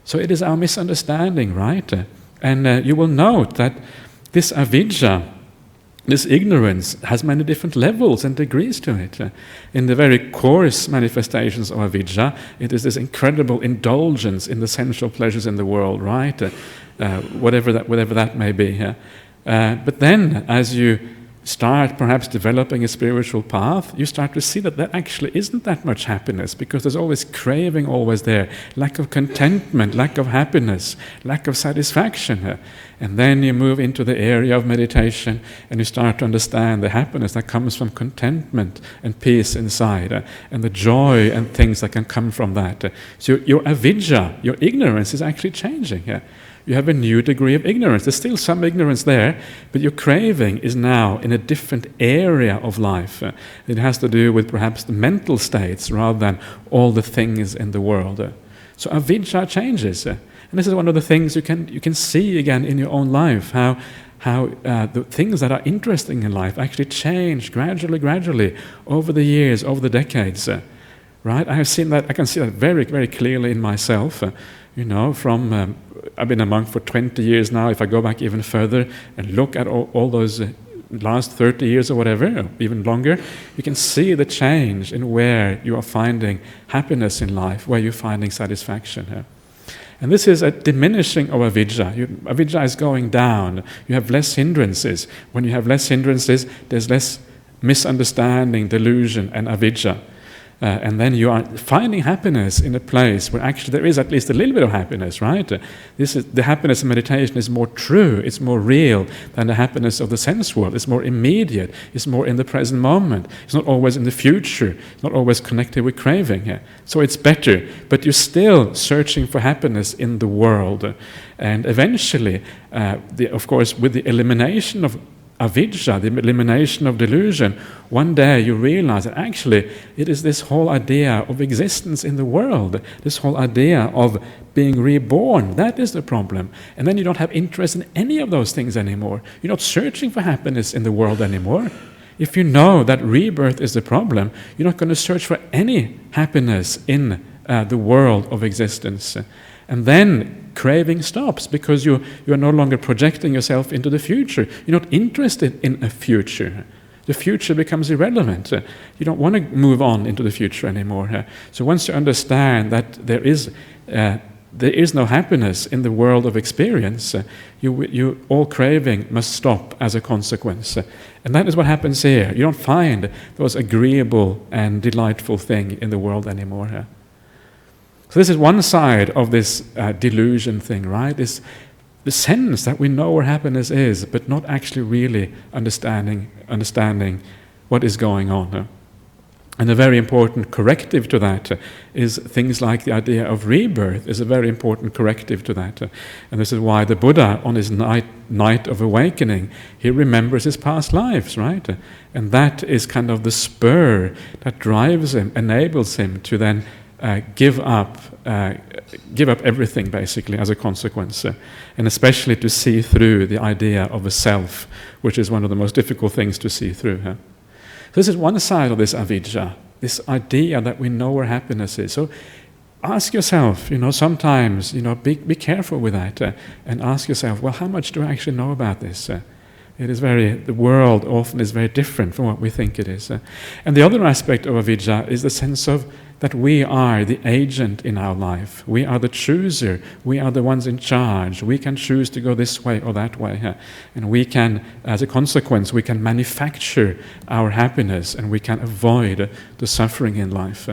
So it is our misunderstanding, right? And you will note that this avidya, this ignorance, has many different levels and degrees to it. In the very coarse manifestations of avidya, it is this incredible indulgence in the sensual pleasures in the world, right? Whatever that may be. But then, as you start perhaps developing a spiritual path, you start to see that there actually isn't that much happiness, because there's always craving, always there, lack of contentment, lack of happiness, lack of satisfaction. And then you move into the area of meditation, and you start to understand the happiness that comes from contentment and peace inside, and the joy and things that can come from that. So your avidya, your ignorance, is actually changing. You have a new degree of ignorance. There's still some ignorance there, but your craving is now in a different area of life. It has to do with perhaps the mental states rather than all the things in the world. So avidya changes. And this is one of the things you can see again in your own life, how the things that are interesting in life actually change gradually over the years, over the decades. Right? I can see that very, very clearly in myself. From I've been a monk for 20 years now. If I go back even further and look at all those last 30 years or whatever, or even longer, you can see the change in where you are finding happiness in life, where you're finding satisfaction. And this is a diminishing of avidya. Avidya is going down. You have less hindrances. When you have less hindrances, there's less misunderstanding, delusion, and avidya. And then you are finding happiness in a place where actually there is at least a little bit of happiness, right? The happiness in meditation is more true, it's more real than the happiness of the sense world. It's more immediate, it's more in the present moment. It's not always in the future, it's not always connected with craving. So it's better, but you're still searching for happiness in the world. And eventually, of course, with the elimination of avidya, the elimination of delusion, one day you realize that actually it is this whole idea of existence in the world, this whole idea of being reborn, that is the problem. And then you don't have interest in any of those things anymore. You're not searching for happiness in the world anymore. If you know that rebirth is the problem, you're not going to search for any happiness in the world of existence. And then craving stops, because you are no longer projecting yourself into the future. You're not interested in a future. The future becomes irrelevant. You don't want to move on into the future anymore. So once you understand that there is no happiness in the world of experience, all craving must stop as a consequence. And that is what happens here. You don't find those agreeable and delightful things in the world anymore. So this is one side of this delusion thing, right? This the sense that we know where happiness is, but not actually really understanding what is going on. And a very important corrective to that is things like the idea of rebirth is a very important corrective to that. And this is why the Buddha, on his night of awakening, he remembers his past lives, right? And that is kind of the spur that drives him, enables him to then give up everything, basically, as a consequence. And especially to see through the idea of a self, which is one of the most difficult things to see through. This is one side of this avijja, this idea that we know where happiness is. So ask yourself, sometimes, be careful with that, and ask yourself, well, how much do I actually know about this? The world often is very different from what we think it is. And the other aspect of avijja is the sense of that we are the agent in our life. We are the chooser. We are the ones in charge. We can choose to go this way or that way. And we can, as a consequence, we can manufacture our happiness and we can avoid the suffering in life.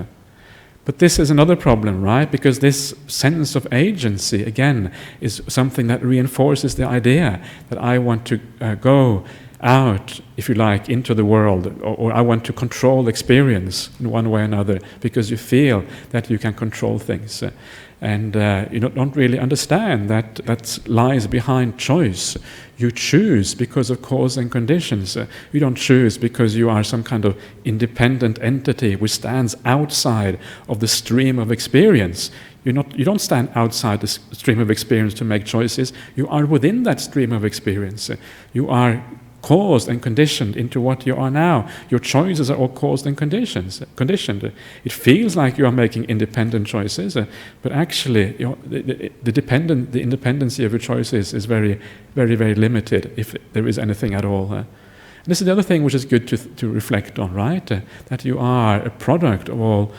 But this is another problem, right? Because this sense of agency, again, is something that reinforces the idea that I want to go out, if you like, into the world, or I want to control experience in one way or another, because you feel that you can control things. And you don't really understand that lies behind choice. You choose because of cause and conditions. You don't choose because you are some kind of independent entity which stands outside of the stream of experience. You don't stand outside the stream of experience to make choices. You are within that stream of experience. You are caused and conditioned into what you are now. Your choices are all caused and conditioned. It feels like you are making independent choices, but actually the independency of your choices is very, very, very limited, if there is anything at all. And this is the other thing which is good to reflect on, right? That you are a product of all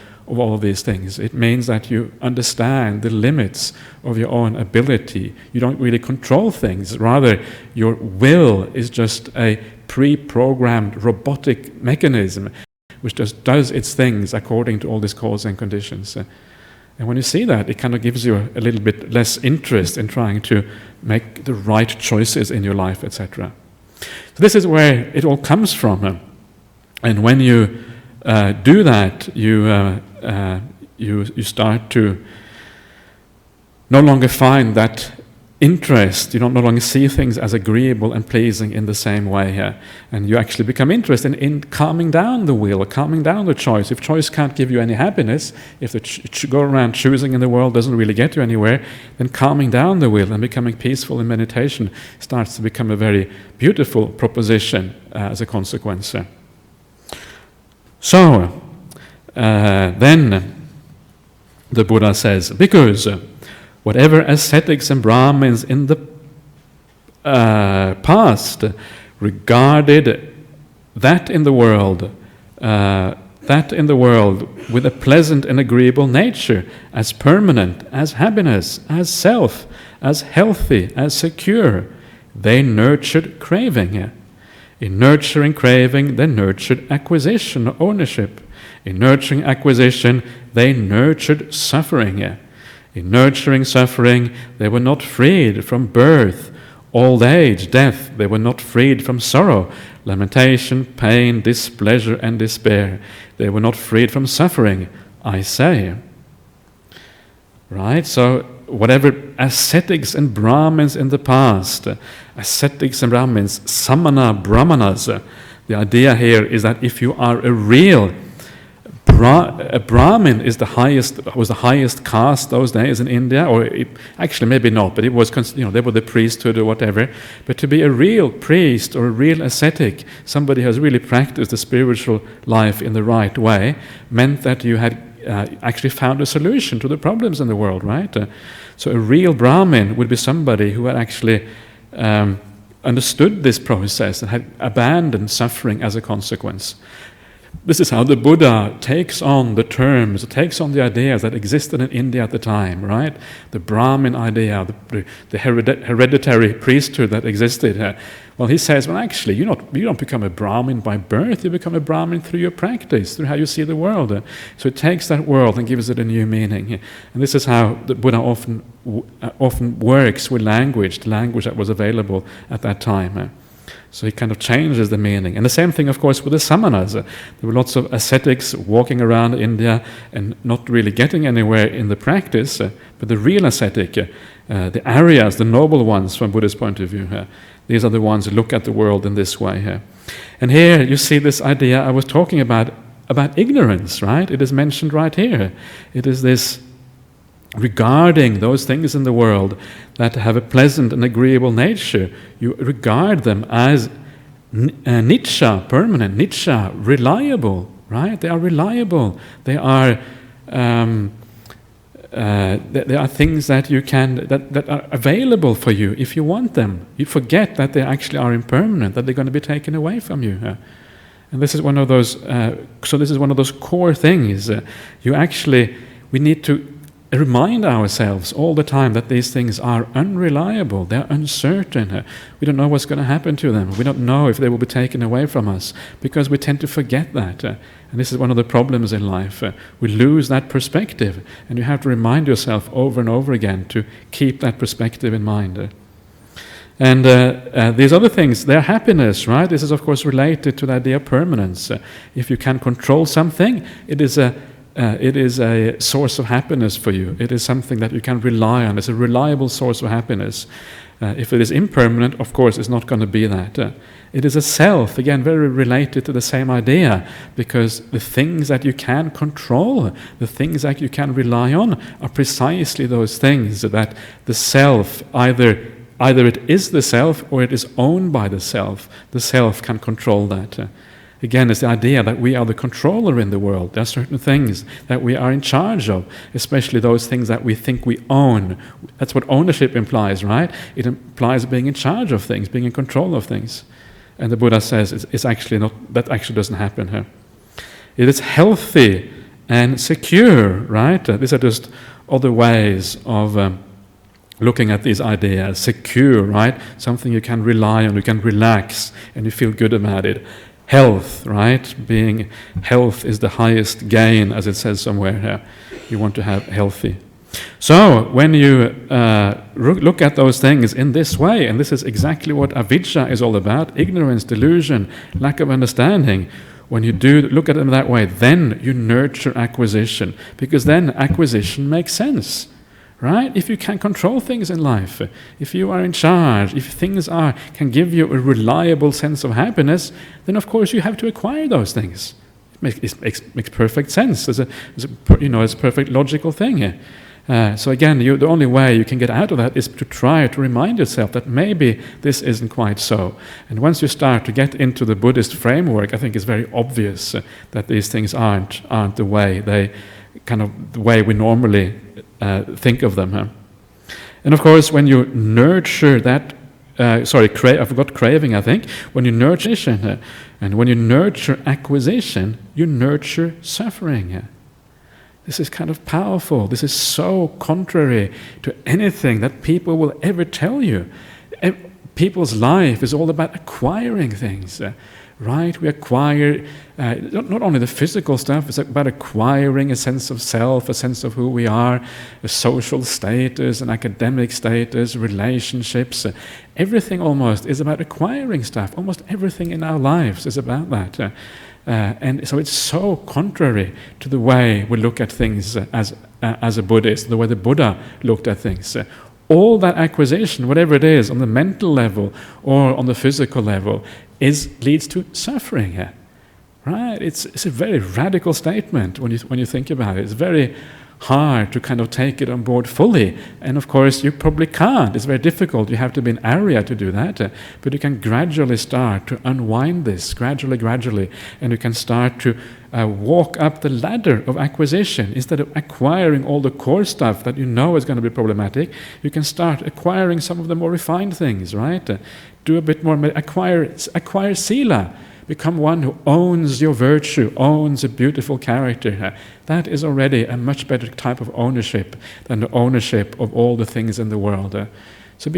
of these things. It means that you understand the limits of your own ability. You don't really control things. Rather, your will is just a pre-programmed robotic mechanism which just does its things according to all these causes and conditions. And when you see that, it kind of gives you a little bit less interest in trying to make the right choices in your life, etc. So this is where it all comes from. And when you do that, you start to no longer find that interest. You don't no longer see things as agreeable and pleasing in the same way, and you actually become interested in calming down the will, calming down the choice. If choice can't give you any happiness, if the go around choosing in the world doesn't really get you anywhere, then calming down the will and becoming peaceful in meditation starts to become a very beautiful proposition as a consequence. So, then the Buddha says, because whatever ascetics and Brahmins in the past regarded that in the world with a pleasant and agreeable nature, as permanent, as happiness, as self, as healthy, as secure, they nurtured craving. In nurturing craving, they nurtured acquisition or ownership. In nurturing acquisition, they nurtured suffering. In nurturing suffering, they were not freed from birth, old age, death. They were not freed from sorrow, lamentation, pain, displeasure, and despair. They were not freed from suffering, I say. Right? So, whatever ascetics and Brahmins in the past, ascetics and Brahmins, Samana Brahmanas, the idea here is that if you are a real a Brahmin was the highest caste those days in India, or actually maybe not, but it was, they were the priesthood or whatever. But to be a real priest or a real ascetic, somebody who has really practiced the spiritual life in the right way, meant that you had actually found a solution to the problems in the world, right? So a real Brahmin would be somebody who had actually understood this process and had abandoned suffering as a consequence. This is how the Buddha takes on the terms, takes on the ideas that existed in India at the time, right? The Brahmin idea, the hereditary priesthood that existed. Well, he says, well, actually, you don't become a Brahmin by birth. You become a Brahmin through your practice, through how you see the world. So it takes that world and gives it a new meaning. And this is how the Buddha often works with language, the language that was available at that time. So he kind of changes the meaning. And the same thing, of course, with the samanas. There were lots of ascetics walking around India and not really getting anywhere in the practice. But the real ascetic, the Aryas, the noble ones from Buddhist point of view, these are the ones who look at the world in this way. And here you see this idea I was talking about ignorance, right? It is mentioned right here. It is this regarding those things in the world that have a pleasant and agreeable nature. You regard them as nitya, permanent, nitya, reliable, right? They are reliable. They are things that you can that are available for you if you want them. You forget that they actually are impermanent, that they're going to be taken away from you. And this is one of those. So this is one of those core things. We need to remind ourselves all the time that these things are unreliable, they're uncertain. We don't know what's going to happen to them. We don't know if they will be taken away from us, because we tend to forget that. And this is one of the problems in life. We lose that perspective, and you have to remind yourself over and over again to keep that perspective in mind. And these other things, they're happiness, right? This is, of course, related to the idea of permanence. If you can control something, it is a source of happiness for you. It is something that you can rely on. It's a reliable source of happiness. If it is impermanent, of course, it's not going to be that. It is a self, again, very related to the same idea, because the things that you can control, the things that you can rely on, are precisely those things that the self, either it is the self or it is owned by the self. The self can control that. Again, it's the idea that we are the controller in the world. There are certain things that we are in charge of, especially those things that we think we own. That's what ownership implies, right? It implies being in charge of things, being in control of things. And the Buddha says it's actually not, that actually doesn't happen here. It is healthy and secure, right? These are just other ways of looking at these ideas. Secure, right? Something you can rely on, you can relax, and you feel good about it. Health, right? Being health is the highest gain, as it says somewhere here. You want to have healthy. So when you look at those things in this way, and this is exactly what avijja is all about, ignorance, delusion, lack of understanding, when you do look at them that way, then you nurture acquisition, because then acquisition makes sense. Right? If you can control things in life, if you are in charge, if things can give you a reliable sense of happiness, then of course you have to acquire those things. It makes perfect sense. It's a perfect logical thing. So again, the only way you can get out of that is to try to remind yourself that maybe this isn't quite so. And once you start to get into the Buddhist framework, I think it's very obvious that these things aren't the way the way we normally think of them. And of course, when you nurture that, I forgot craving, I think. When you nurture and when you nurture acquisition, you nurture suffering. This is kind of powerful. This is so contrary to anything that people will ever tell you. People's life is all about acquiring things. Right? We acquire not only the physical stuff, it's about acquiring a sense of self, a sense of who we are, a social status, an academic status, relationships. Everything almost is about acquiring stuff. Almost everything in our lives is about that. And so it's so contrary to the way we look at things as a Buddhist, the way the Buddha looked at things. All that acquisition, whatever it is, on the mental level or on the physical level, leads to suffering. Right? It's a very radical statement when you think about it. It's very hard to kind of take it on board fully. And of course, you probably can't. It's very difficult. You have to be an Arya to do that. But you can gradually start to unwind this, gradually. And you can start to walk up the ladder of acquisition. Instead of acquiring all the core stuff that you know is going to be problematic, you can start acquiring some of the more refined things, right? Do a bit more, acquire sila. Become one who owns your virtue, owns a beautiful character. That is already a much better type of ownership than the ownership of all the things in the world. So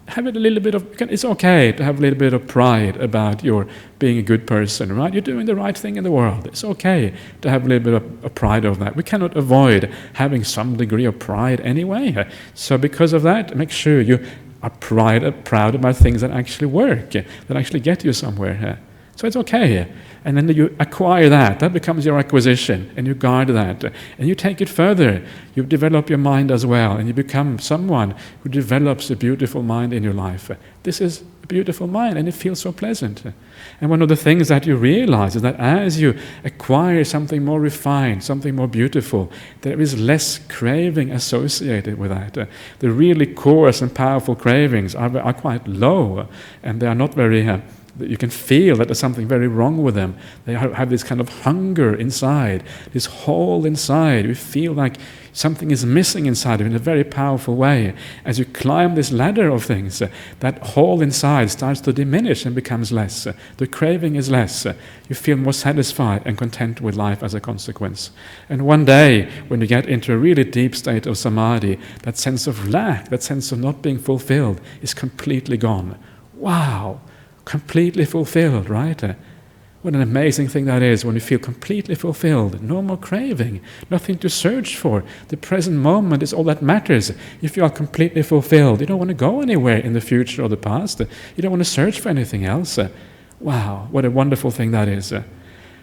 have it a little bit of, it's okay to have a little bit of pride about your being a good person, right? You're doing the right thing in the world. It's okay to have a little bit of pride of that. We cannot avoid having some degree of pride anyway. So because of that, make sure you are proud about things that actually work, that actually get you somewhere. So it's okay. And then you acquire that. That becomes your acquisition, and you guard that. And you take it further. You develop your mind as well, and you become someone who develops a beautiful mind in your life. This is a beautiful mind, and it feels so pleasant. And one of the things that you realize is that as you acquire something more refined, something more beautiful, there is less craving associated with that. The really coarse and powerful cravings are quite low, and they are not very... you can feel that there's something very wrong with them. They have this kind of hunger inside, this hole inside. You feel like something is missing inside of you in a very powerful way. As you climb this ladder of things, that hole inside starts to diminish and becomes less. The craving is less. You feel more satisfied and content with life as a consequence. And one day, when you get into a really deep state of samadhi, that sense of lack, that sense of not being fulfilled is completely gone. Wow! Completely fulfilled, right? What an amazing thing that is when you feel completely fulfilled. No more craving, nothing to search for. The present moment is all that matters. If you are completely fulfilled, you don't want to go anywhere in the future or the past. You don't want to search for anything else. Wow, what a wonderful thing that is.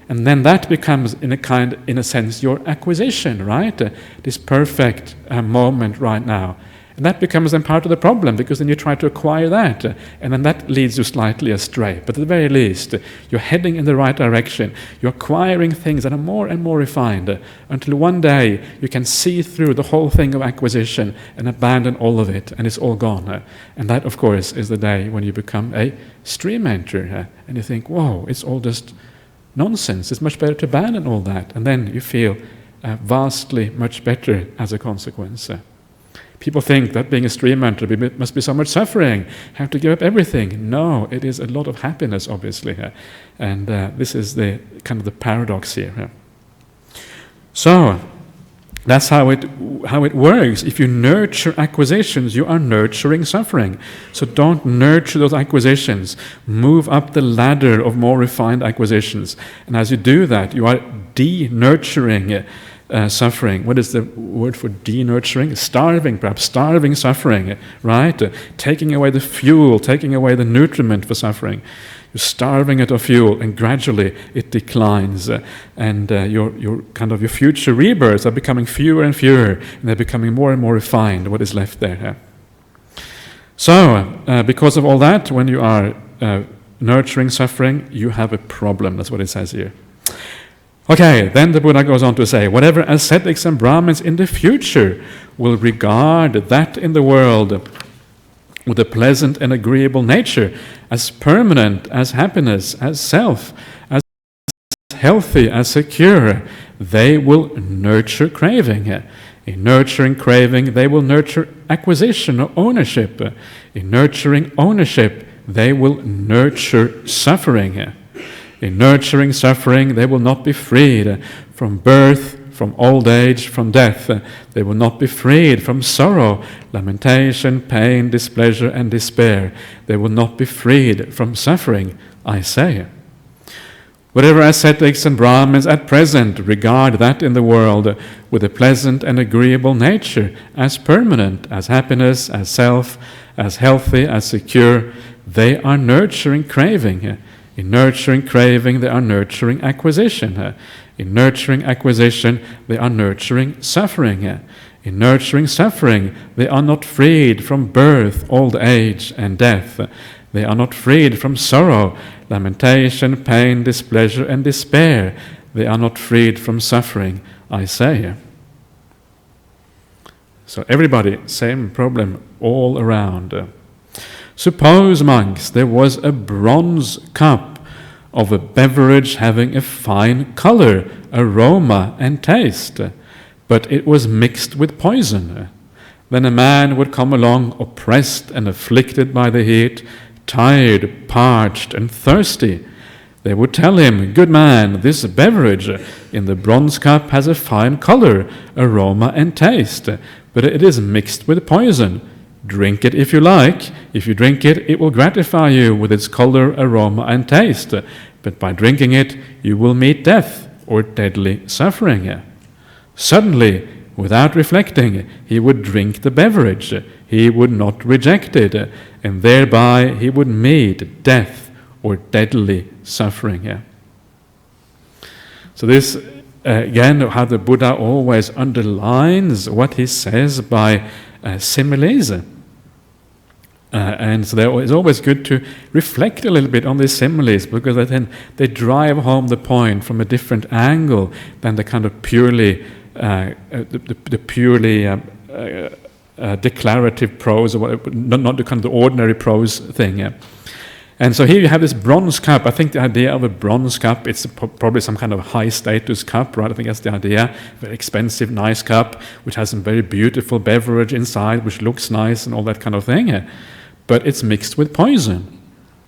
And then that becomes, in a sense, your acquisition, right? This perfect moment right now. And that becomes then part of the problem, because then you try to acquire that, and then that leads you slightly astray. But at the very least, you're heading in the right direction. You're acquiring things that are more and more refined, until one day you can see through the whole thing of acquisition and abandon all of it, and it's all gone. And that, of course, is the day when you become a stream enter, and you think, whoa, it's all just nonsense. It's much better to abandon all that. And then you feel vastly much better as a consequence. People think that being a stream enter must be so much suffering, have to give up everything. No, it is a lot of happiness, obviously. And this is the kind of the paradox here. So, that's how it works. If you nurture acquisitions, you are nurturing suffering. So don't nurture those acquisitions. Move up the ladder of more refined acquisitions. And as you do that, you are de-nurturing suffering. What is the word for denurturing? Starving, perhaps. Starving suffering, right? Taking away the fuel, taking away the nutriment for suffering. You're starving it of fuel, and gradually it declines. And your future rebirths are becoming fewer and fewer, and they're becoming more and more refined, what is left there. So, because of all that, when you are nurturing suffering, you have a problem. That's what it says here. Okay, then the Buddha goes on to say, whatever ascetics and Brahmins in the future will regard that in the world with a pleasant and agreeable nature as permanent, as happiness, as self, as healthy, as secure, they will nurture craving. In nurturing craving, they will nurture acquisition or ownership. In nurturing ownership, they will nurture suffering. In nurturing suffering, they will not be freed from birth, from old age, from death. They will not be freed from sorrow, lamentation, pain, displeasure, and despair. They will not be freed from suffering, I say. Whatever ascetics and Brahmins at present regard that in the world with a pleasant and agreeable nature as permanent, as happiness, as self, as healthy, as secure, they are nurturing craving. In nurturing craving, they are nurturing acquisition. In nurturing acquisition, they are nurturing suffering. In nurturing suffering, they are not freed from birth, old age, and death. They are not freed from sorrow, lamentation, pain, displeasure, and despair. They are not freed from suffering, I say. So everybody, same problem all around. Suppose, monks, there was a bronze cup of a beverage having a fine color, aroma, and taste, but it was mixed with poison. Then a man would come along, oppressed and afflicted by the heat, tired, parched, and thirsty. They would tell him, "Good man, this beverage in the bronze cup has a fine color, aroma, and taste, but it is mixed with poison. Drink it if you like. If you drink it, it will gratify you with its color, aroma, and taste. But by drinking it, you will meet death or deadly suffering." Suddenly, without reflecting, he would drink the beverage. He would not reject it, and thereby he would meet death or deadly suffering. So this, again, how the Buddha always underlines what he says by similes. And so it's always good to reflect a little bit on these similes, because then they drive home the point from a different angle than the kind of purely declarative prose, or not the kind of the ordinary prose thing. And so here you have this bronze cup. I think the idea of a bronze cup, it's probably some kind of high status cup, right? I think that's the idea. Very expensive, nice cup, which has some very beautiful beverage inside, which looks nice and all that kind of thing. But it's mixed with poison,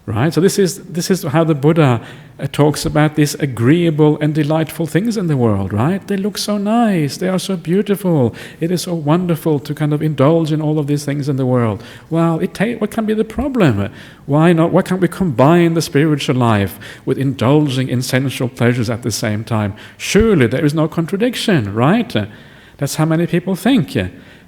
right? So this is how the Buddha talks about these agreeable and delightful things in the world, right? They look so nice, they are so beautiful, it is so wonderful to kind of indulge in all of these things in the world. Well, what can be the problem? Why not? Why can't we combine the spiritual life with indulging in sensual pleasures at the same time? Surely there is no contradiction, right? That's how many people think.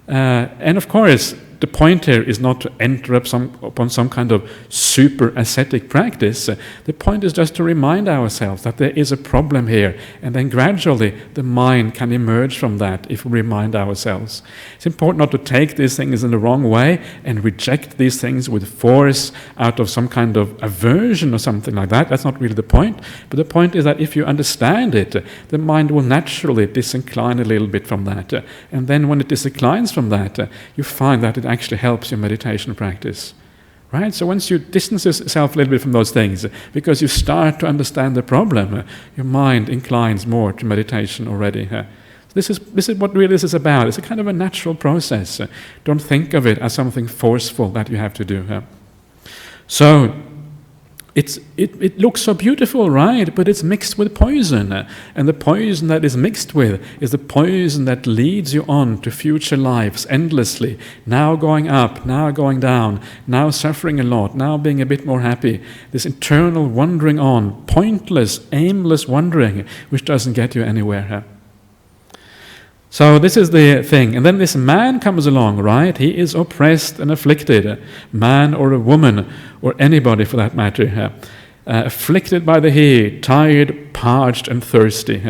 And of course, the point here is not to enter upon some kind of super ascetic practice. The point is just to remind ourselves that there is a problem here, and then gradually the mind can emerge from that if we remind ourselves. It's important not to take these things in the wrong way and reject these things with force out of some kind of aversion or something like that. That's not really the point. But the point is that if you understand it, the mind will naturally disincline a little bit from that. And then when it disinclines from that, you find that it actually helps your meditation practice, right? So once you distance yourself a little bit from those things, because you start to understand the problem, your mind inclines more to meditation already. So this is what really this is about. It's a kind of a natural process. Don't think of it as something forceful that you have to do. So it looks so beautiful, right? But it's mixed with poison. And the poison that is mixed with is the poison that leads you on to future lives endlessly. Now going up, now going down, now suffering a lot, now being a bit more happy. This internal wandering on, pointless, aimless wandering, which doesn't get you anywhere. So this is the thing. And then this man comes along, right? He is oppressed and afflicted. Man or a woman, or anybody for that matter. Afflicted by the heat, tired, parched, and thirsty.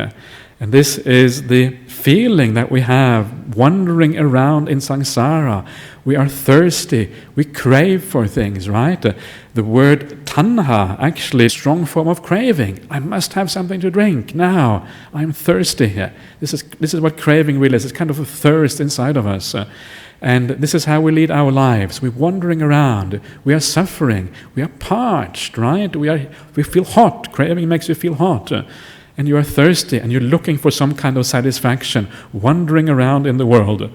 And this is the feeling that we have wandering around in samsara. We are thirsty. We crave for things, right? The word tanha, actually a strong form of craving. I must have something to drink now. I'm thirsty here. This is what craving really is. It's kind of a thirst inside of us. And this is how we lead our lives. We're wandering around. We are suffering. We are parched, right? We feel hot. Craving makes you feel hot. And you are thirsty, and you're looking for some kind of satisfaction, wandering around in the world.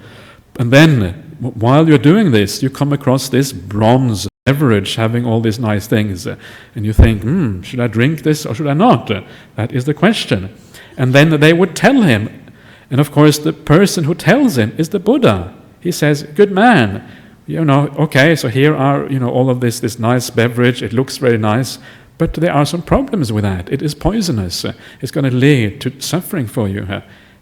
And then, while you're doing this, you come across this bronze beverage having all these nice things. And you think, should I drink this or should I not? That is the question. And then they would tell him. And of course, the person who tells him is the Buddha. He says, good man, okay, so here are, all of this nice beverage. It looks very nice. But there are some problems with that. It is poisonous. It's going to lead to suffering for you.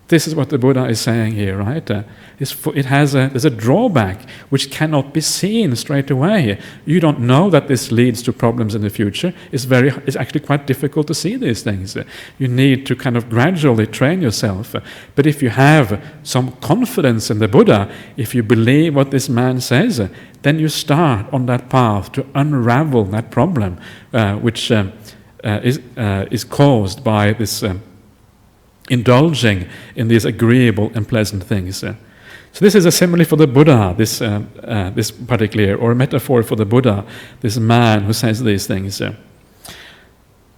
This is what the Buddha is saying here, right? There's a drawback which cannot be seen straight away. You don't know that this leads to problems in the future. It's actually quite difficult to see these things. You need to kind of gradually train yourself. But if you have some confidence in the Buddha, if you believe what this man says, then you start on that path to unravel that problem, which is caused by this indulging in these agreeable and pleasant things. So this is a simile for the Buddha, this particular, or a metaphor for the Buddha, this man who says these things.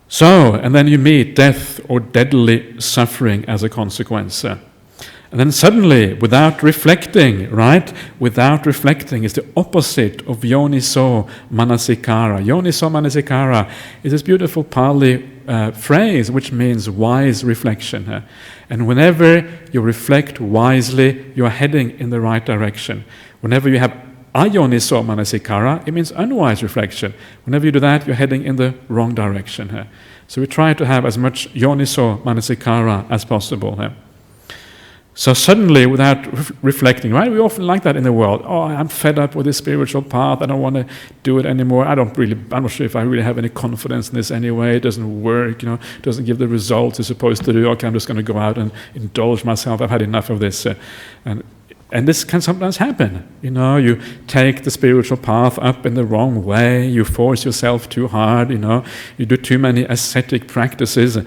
So, and then you meet death or deadly suffering as a consequence. And then suddenly, without reflecting, right? Without reflecting is the opposite of yoniso manasikara. Yoniso manasikara is this beautiful Pali phrase which means wise reflection. And whenever you reflect wisely, you are heading in the right direction. Whenever you have ayoniso manasikara, it means unwise reflection. Whenever you do that, you're heading in the wrong direction. So we try to have as much yoniso manasikara as possible. So suddenly, without reflecting, right? We often like that in the world. Oh, I'm fed up with this spiritual path. I don't want to do it anymore. I'm not sure if I really have any confidence in this anyway. It doesn't work, it doesn't give the results it's supposed to do. Okay, I'm just going to go out and indulge myself. I've had enough of this. And this can sometimes happen. You take the spiritual path up in the wrong way. You force yourself too hard. You do too many ascetic practices.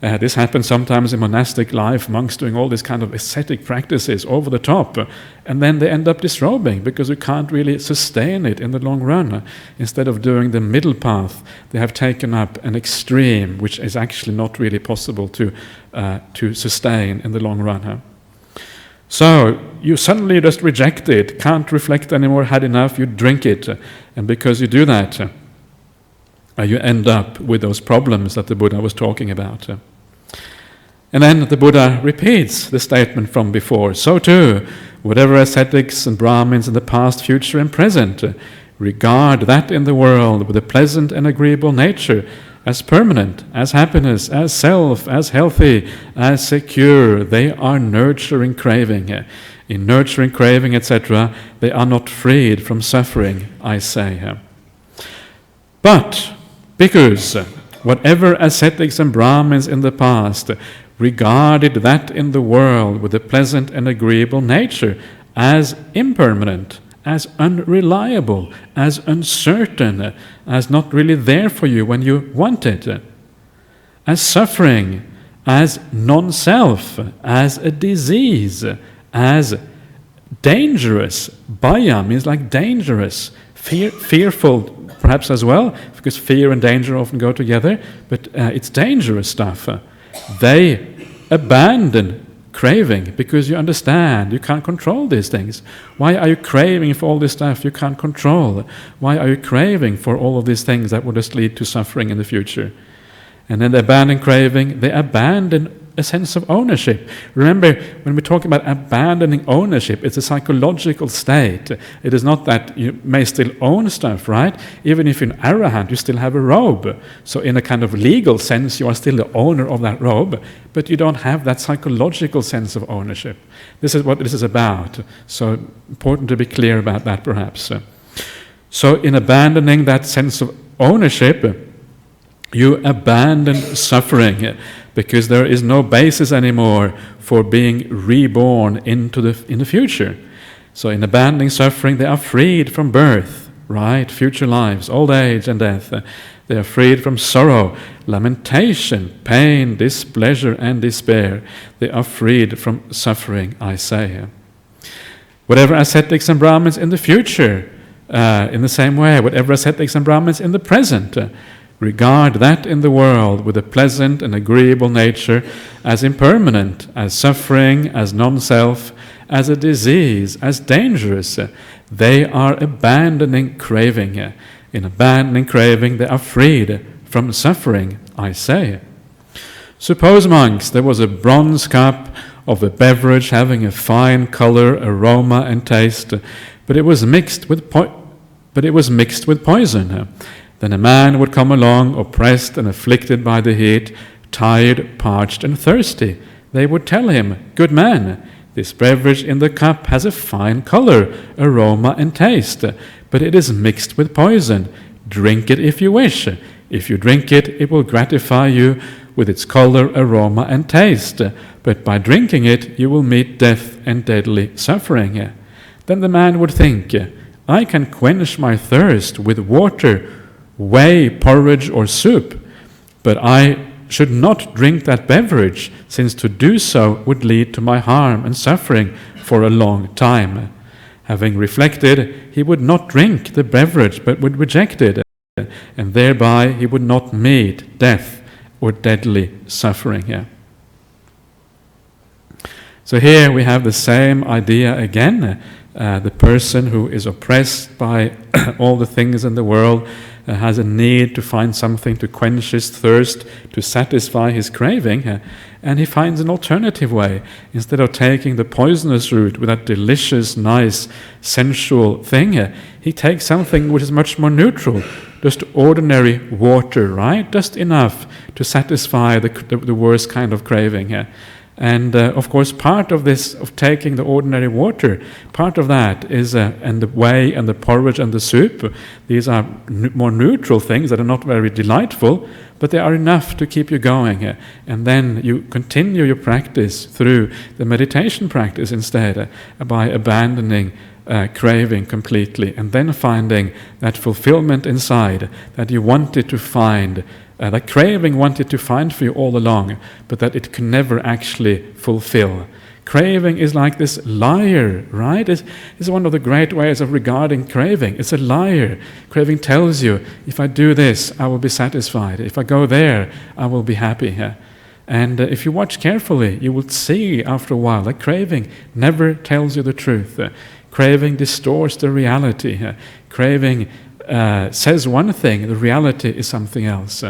This happens sometimes in monastic life, monks doing all these kind of ascetic practices over the top, and then they end up disrobing because you can't really sustain it in the long run. Instead of doing the middle path, they have taken up an extreme, which is actually not really possible to sustain in the long run. So you suddenly just reject it, can't reflect anymore, had enough, you drink it, and because you do that, you end up with those problems that the Buddha was talking about. And then the Buddha repeats the statement from before. So too, whatever ascetics and Brahmins in the past, future, and present regard that in the world with a pleasant and agreeable nature, as permanent, as happiness, as self, as healthy, as secure, they are nurturing craving. In nurturing craving, etc., they are not freed from suffering, I say. But bhikkhus, whatever ascetics and Brahmins in the past regarded that in the world with a pleasant and agreeable nature as impermanent, as unreliable, as uncertain, as not really there for you when you want it, as suffering, as non-self, as a disease, as dangerous. Bhaya means like dangerous, fearful perhaps as well, because fear and danger often go together, but it's dangerous stuff. They abandon craving because you understand you can't control these things. Why are you craving for all this stuff you can't control? Why are you craving for all of these things that will just lead to suffering in the future? And then they abandon craving, they abandon a sense of ownership. Remember, when we're talking about abandoning ownership, it's a psychological state. It is not that you may still own stuff, right? Even if you're an arahant, you still have a robe. So in a kind of legal sense, you are still the owner of that robe, but you don't have that psychological sense of ownership. This is what this is about. So important to be clear about that, perhaps. So in abandoning that sense of ownership, you abandon suffering because there is no basis anymore for being reborn in the future. So in abandoning suffering, they are freed from birth, right? Future lives, old age and death. They are freed from sorrow, lamentation, pain, displeasure, and despair. They are freed from suffering, I say. Whatever ascetics and Brahmins in the future, in the same way, whatever ascetics and Brahmins in the present, regard that in the world with a pleasant and agreeable nature as impermanent, as suffering, as non-self, as a disease, as dangerous. They are abandoning craving. In abandoning craving, they are freed from suffering, I say. Suppose, monks, there was a bronze cup of a beverage having a fine color, aroma, and taste, but it was mixed with poison. Then a man would come along, oppressed and afflicted by the heat, tired, parched, and thirsty. They would tell him, "Good man, this beverage in the cup has a fine color, aroma, and taste, but it is mixed with poison. Drink it if you wish. If you drink it, it will gratify you with its color, aroma, and taste. But by drinking it, you will meet death and deadly suffering." Then the man would think, "I can quench my thirst with water, whey, porridge, or soup, but I should not drink that beverage, since to do so would lead to my harm and suffering for a long time." Having reflected, he would not drink the beverage, but would reject it, and thereby he would not meet death or deadly suffering. So here we have the same idea again. The person who is oppressed by all the things in the world has a need to find something to quench his thirst, to satisfy his craving, and he finds an alternative way. Instead of taking the poisonous route with that delicious, nice, sensual thing, he takes something which is much more neutral, just ordinary water, right? Just enough to satisfy the worst kind of craving. And of course, part of this, of taking the ordinary water, part of that is, and the whey and the porridge and the soup, these are more neutral things that are not very delightful, but they are enough to keep you going. And then you continue your practice through the meditation practice instead, by abandoning craving completely, and then finding that fulfillment inside that you wanted to find, that craving wanted to find for you all along, but that it can never actually fulfill. Craving is like this liar, right? It's one of the great ways of regarding craving. It's a liar. Craving tells you, if I do this, I will be satisfied. If I go there, I will be happy. And if you watch carefully, you will see after a while that craving never tells you the truth. Craving distorts the reality. Craving says one thing, the reality is something else.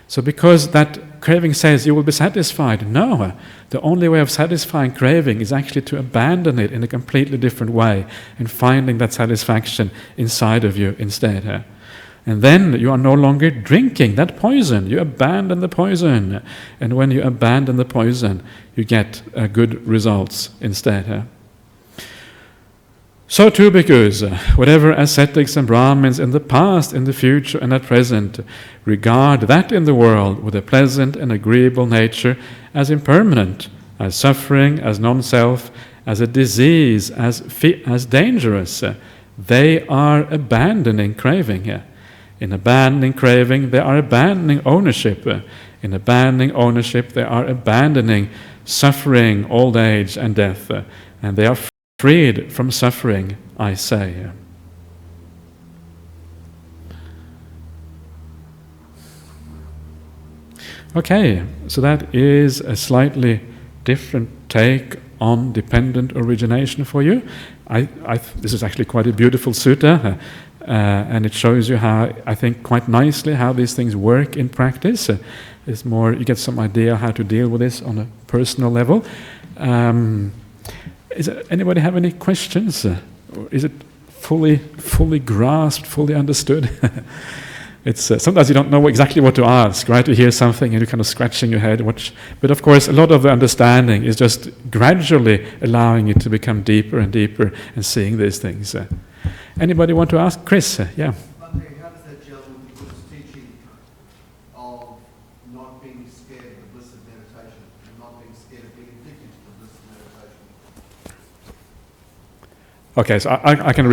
So because that craving says you will be satisfied, no, the only way of satisfying craving is actually to abandon it in a completely different way and finding that satisfaction inside of you instead. And then you are no longer drinking that poison. You abandon the poison. And when you abandon the poison, you get good results instead. So too, bhikkhus, whatever ascetics and Brahmins in the past, in the future, and at present regard that in the world with a pleasant and agreeable nature as impermanent, as suffering, as non-self, as a disease, as dangerous, they are abandoning craving. In abandoning craving, they are abandoning ownership. In abandoning ownership, they are abandoning suffering, old age, and death. And they are freed from suffering, I say. Okay, so that is a slightly different take on dependent origination for you. This is actually quite a beautiful sutta, and it shows you how, I think, quite nicely how these things work in practice. It's more, you get some idea how to deal with this on a personal level. Anybody have any questions? Or is it fully grasped, fully understood? It's sometimes you don't know exactly what to ask, right? You hear something and you're kind of scratching your head. But of course, a lot of the understanding is just gradually allowing it to become deeper and deeper and seeing these things. Anybody want to ask? Chris? Yeah. Wondering, how does that gel with the Buddha's teaching of not being scared of the bliss of meditation and not being scared of being addicted to the bliss of meditation? Okay, so I can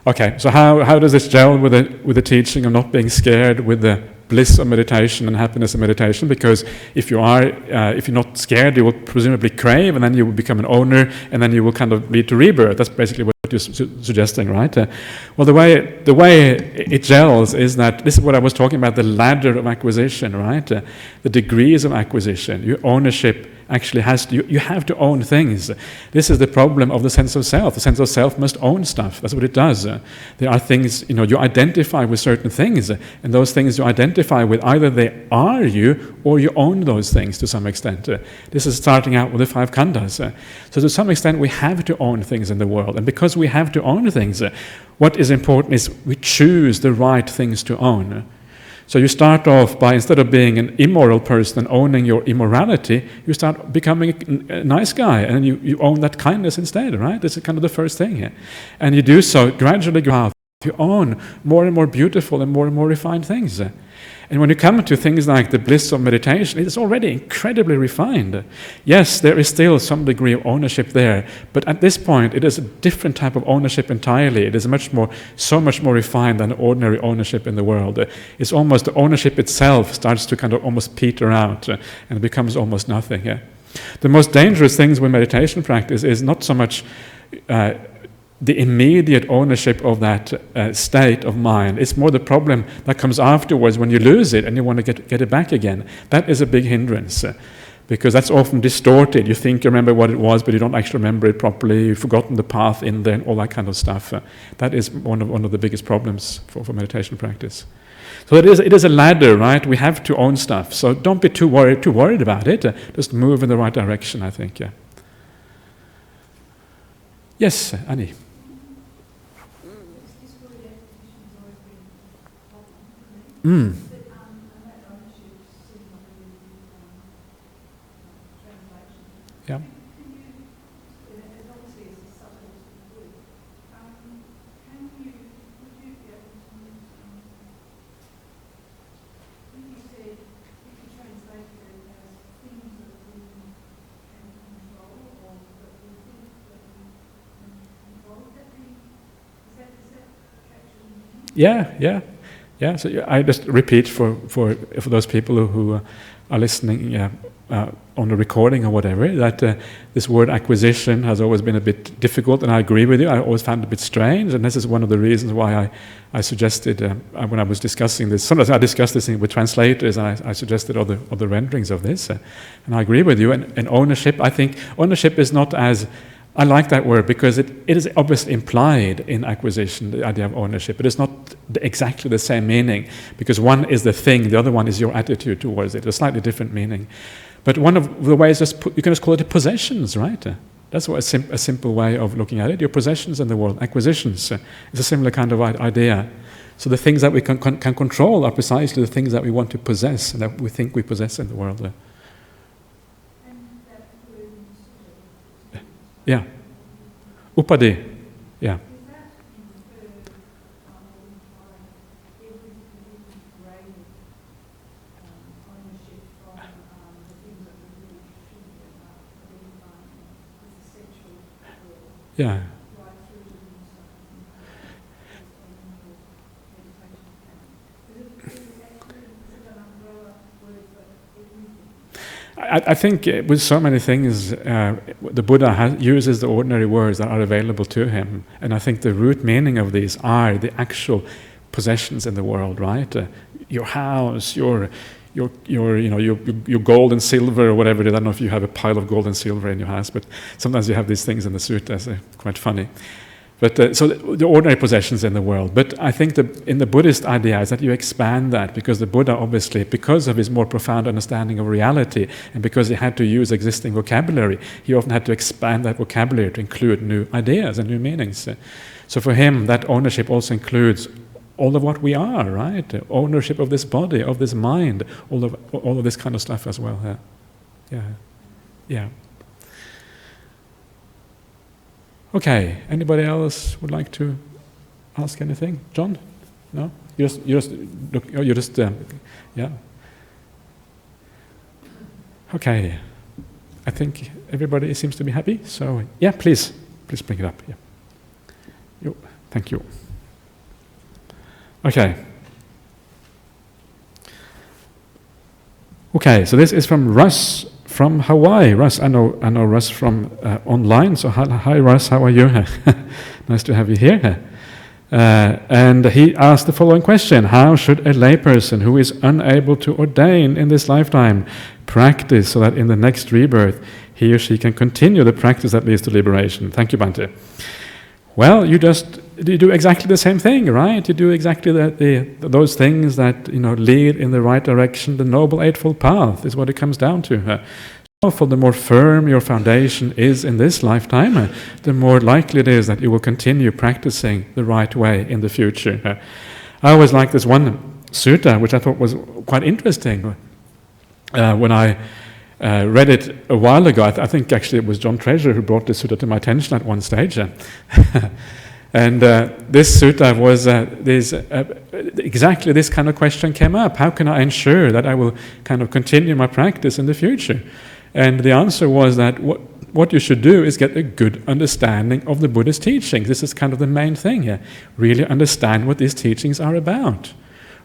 Okay, so how does this gel with the teaching of not being scared with the bliss of meditation and happiness of meditation? Because if you're not scared, you will presumably crave, and then you will become an owner, and then you will kind of lead to rebirth. That's basically what you're suggesting, right? Well, the way it gels is that this is what I was talking about, the ladder of acquisition, right? The degrees of acquisition. Your ownership actually you have to own things. This is the problem of the sense of self. The sense of self must own stuff. That's what it does. There are things, you identify with certain things, and those things you identify with, either they are you or you own those things to some extent. This is starting out with the 5 khandhas. So to some extent we have to own things in the world, and because we have to own things, what is important is we choose the right things to own. So you start off by, instead of being an immoral person and owning your immorality, you start becoming a nice guy, and you own that kindness instead, right? This is kind of the first thing here. And you do so gradually, you own more and more beautiful and more refined things. And when you come to things like the bliss of meditation, it is already incredibly refined. Yes, there is still some degree of ownership there, but at this point it is a different type of ownership entirely. It is so much more refined than ordinary ownership in the world. It's almost the ownership itself starts to kind of almost peter out and it becomes almost nothing. The most dangerous things with meditation practice is not so much the immediate ownership of that state of mind. It's more the problem that comes afterwards when you lose it and you want to get it back again. That is a big hindrance, because that's often distorted. You think you remember what it was, but you don't actually remember it properly. You've forgotten the path in there and all that kind of stuff. That is one of the biggest problems for meditation practice. So it is a ladder, right? We have to own stuff. So don't be too worried about it. Just move in the right direction, I think. Yeah. Yes, Annie. Yeah. Yeah, yeah, yeah. So I just repeat for those people who are listening on the recording or whatever, that this word acquisition has always been a bit difficult, and I agree with you. I always found it a bit strange, and this is one of the reasons why I suggested when I was discussing this. Sometimes I discuss this thing with translators, and I suggested other renderings of this, and I agree with you. And ownership, I think ownership is not as I like that word because it is obviously implied in acquisition, the idea of ownership, but it's not exactly the same meaning, because one is the thing, the other one is your attitude towards it, a slightly different meaning. But one of the ways is you can just call it possessions, right? That's what a simple way of looking at it. Your possessions in the world, acquisitions, is a similar kind of idea. So the things that we can control are precisely the things that we want to possess and that we think we possess in the world. Yeah. Upadi. Yeah. Yeah. I think with so many things, the Buddha uses the ordinary words that are available to him, and I think the root meaning of these are the actual possessions in the world, right? Your house, your gold and silver or whatever it is. I don't know if you have a pile of gold and silver in your house, but sometimes you have these things in the suttas. They're quite funny. But so the ordinary possessions in the world. But I think in the Buddhist idea is that you expand that, because the Buddha obviously, because of his more profound understanding of reality, and because he had to use existing vocabulary, he often had to expand that vocabulary to include new ideas and new meanings. So for him, that ownership also includes all of what we are, right? The ownership of this body, of this mind, all of this kind of stuff as well. Yeah. Okay. Anybody else would like to ask anything? John? No? You just look. Oh, you just yeah. Okay. I think everybody seems to be happy. So yeah, please bring it up. Yeah. Thank you. Okay. Okay. So this is from Russ from Hawaii. Russ, I know Russ from online. So hi Russ, how are you? Nice to have you here. And he asked the following question: how should a layperson who is unable to ordain in this lifetime practice so that in the next rebirth he or she can continue the practice that leads to liberation? Thank you, Bhante. Well, you do exactly the same thing, right? You do exactly those things that lead in the right direction. The Noble Eightfold Path is what it comes down to. The more firm your foundation is in this lifetime, the more likely it is that you will continue practicing the right way in the future. I always like this one sutta, which I thought was quite interesting. When I read it a while ago, I think actually it was John Treasure who brought this sutta to my attention at one stage. And this sutta was exactly this kind of question came up. How can I ensure that I will kind of continue my practice in the future? And the answer was that what you should do is get a good understanding of the Buddha's teachings. This is kind of the main thing here. Really understand what these teachings are about.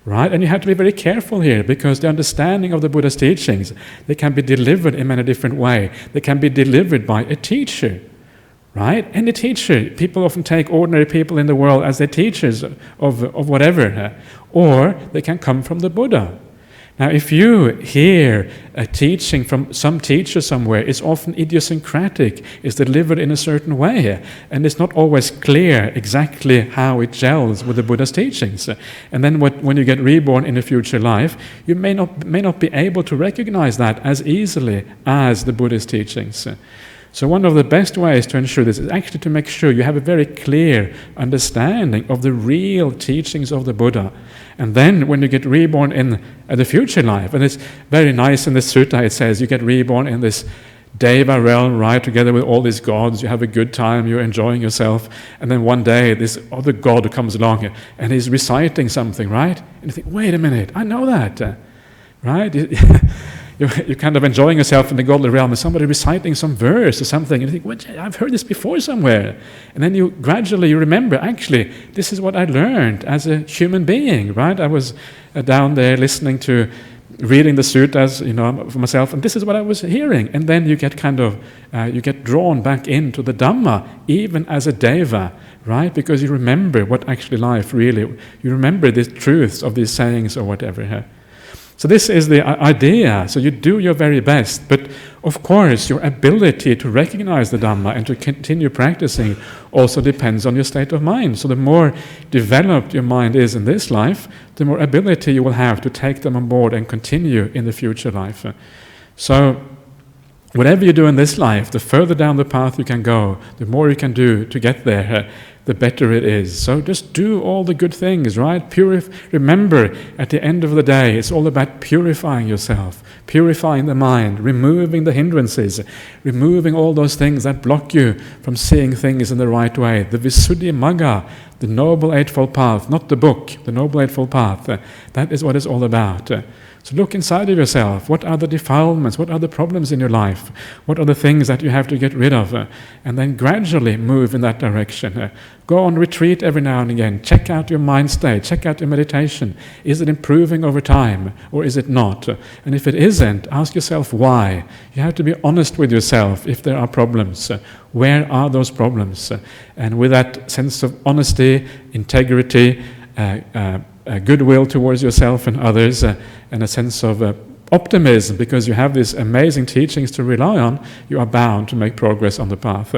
Right? And you have to be very careful here, because the understanding of the Buddha's teachings, they can be delivered in many different ways. They can be delivered by a teacher. Right? Any teacher. People often take ordinary people in the world as their teachers of whatever. Or they can come from the Buddha. Now, if you hear a teaching from some teacher somewhere, it's often idiosyncratic, it's delivered in a certain way, and it's not always clear exactly how it gels with the Buddha's teachings. And then when you get reborn in a future life, you may not be able to recognize that as easily as the Buddha's teachings. So one of the best ways to ensure this is actually to make sure you have a very clear understanding of the real teachings of the Buddha. And then when you get reborn in the future life, and it's very nice in this sutta, it says you get reborn in this Deva realm, right, together with all these gods, you have a good time, you're enjoying yourself, and then one day this other god comes along and he's reciting something, right? And you think, wait a minute, I know that, right? You're kind of enjoying yourself in the godly realm, and somebody reciting some verse or something, and you think, what, I've heard this before somewhere. And then you gradually remember, actually, this is what I learned as a human being, right? I was down there listening to, reading the suttas, for myself, and this is what I was hearing. And then you get you get drawn back into the Dhamma, even as a Deva, right? Because you remember what actually life really, you remember the truths of these sayings or whatever. So this is the idea. So you do your very best, but of course your ability to recognize the Dhamma and to continue practicing also depends on your state of mind. So the more developed your mind is in this life, the more ability you will have to take them on board and continue in the future life. So whatever you do in this life, the further down the path you can go, the more you can do to get there, the better it is. So just do all the good things, right? Remember, at the end of the day, it's all about purifying yourself, purifying the mind, removing the hindrances, removing all those things that block you from seeing things in the right way. The Visuddhi Magga, the Noble Eightfold Path, not the book, the Noble Eightfold Path, that is what it's all about. So look inside of yourself. What are the defilements? What are the problems in your life? What are the things that you have to get rid of? And then gradually move in that direction. Go on retreat every now and again. Check out your mind state. Check out your meditation. Is it improving over time or is it not? And if it isn't, ask yourself why. You have to be honest with yourself if there are problems. Where are those problems? And with that sense of honesty, integrity, goodwill towards yourself and others, and a sense of optimism, because you have these amazing teachings to rely on, you are bound to make progress on the path.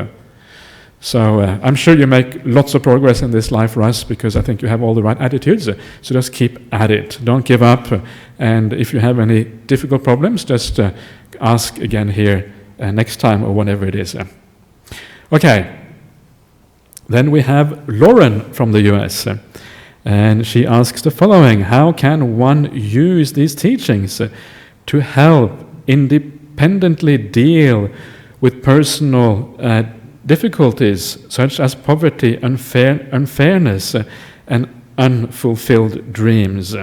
So I'm sure you make lots of progress in this life, Russ, because I think you have all the right attitudes. So just keep at it. Don't give up. And if you have any difficult problems, just ask again here next time or whenever it is. Okay. Then we have Lauren from the US. And she asks the following: how can one use these teachings to help independently deal with personal difficulties such as poverty, unfairness, and unfulfilled dreams?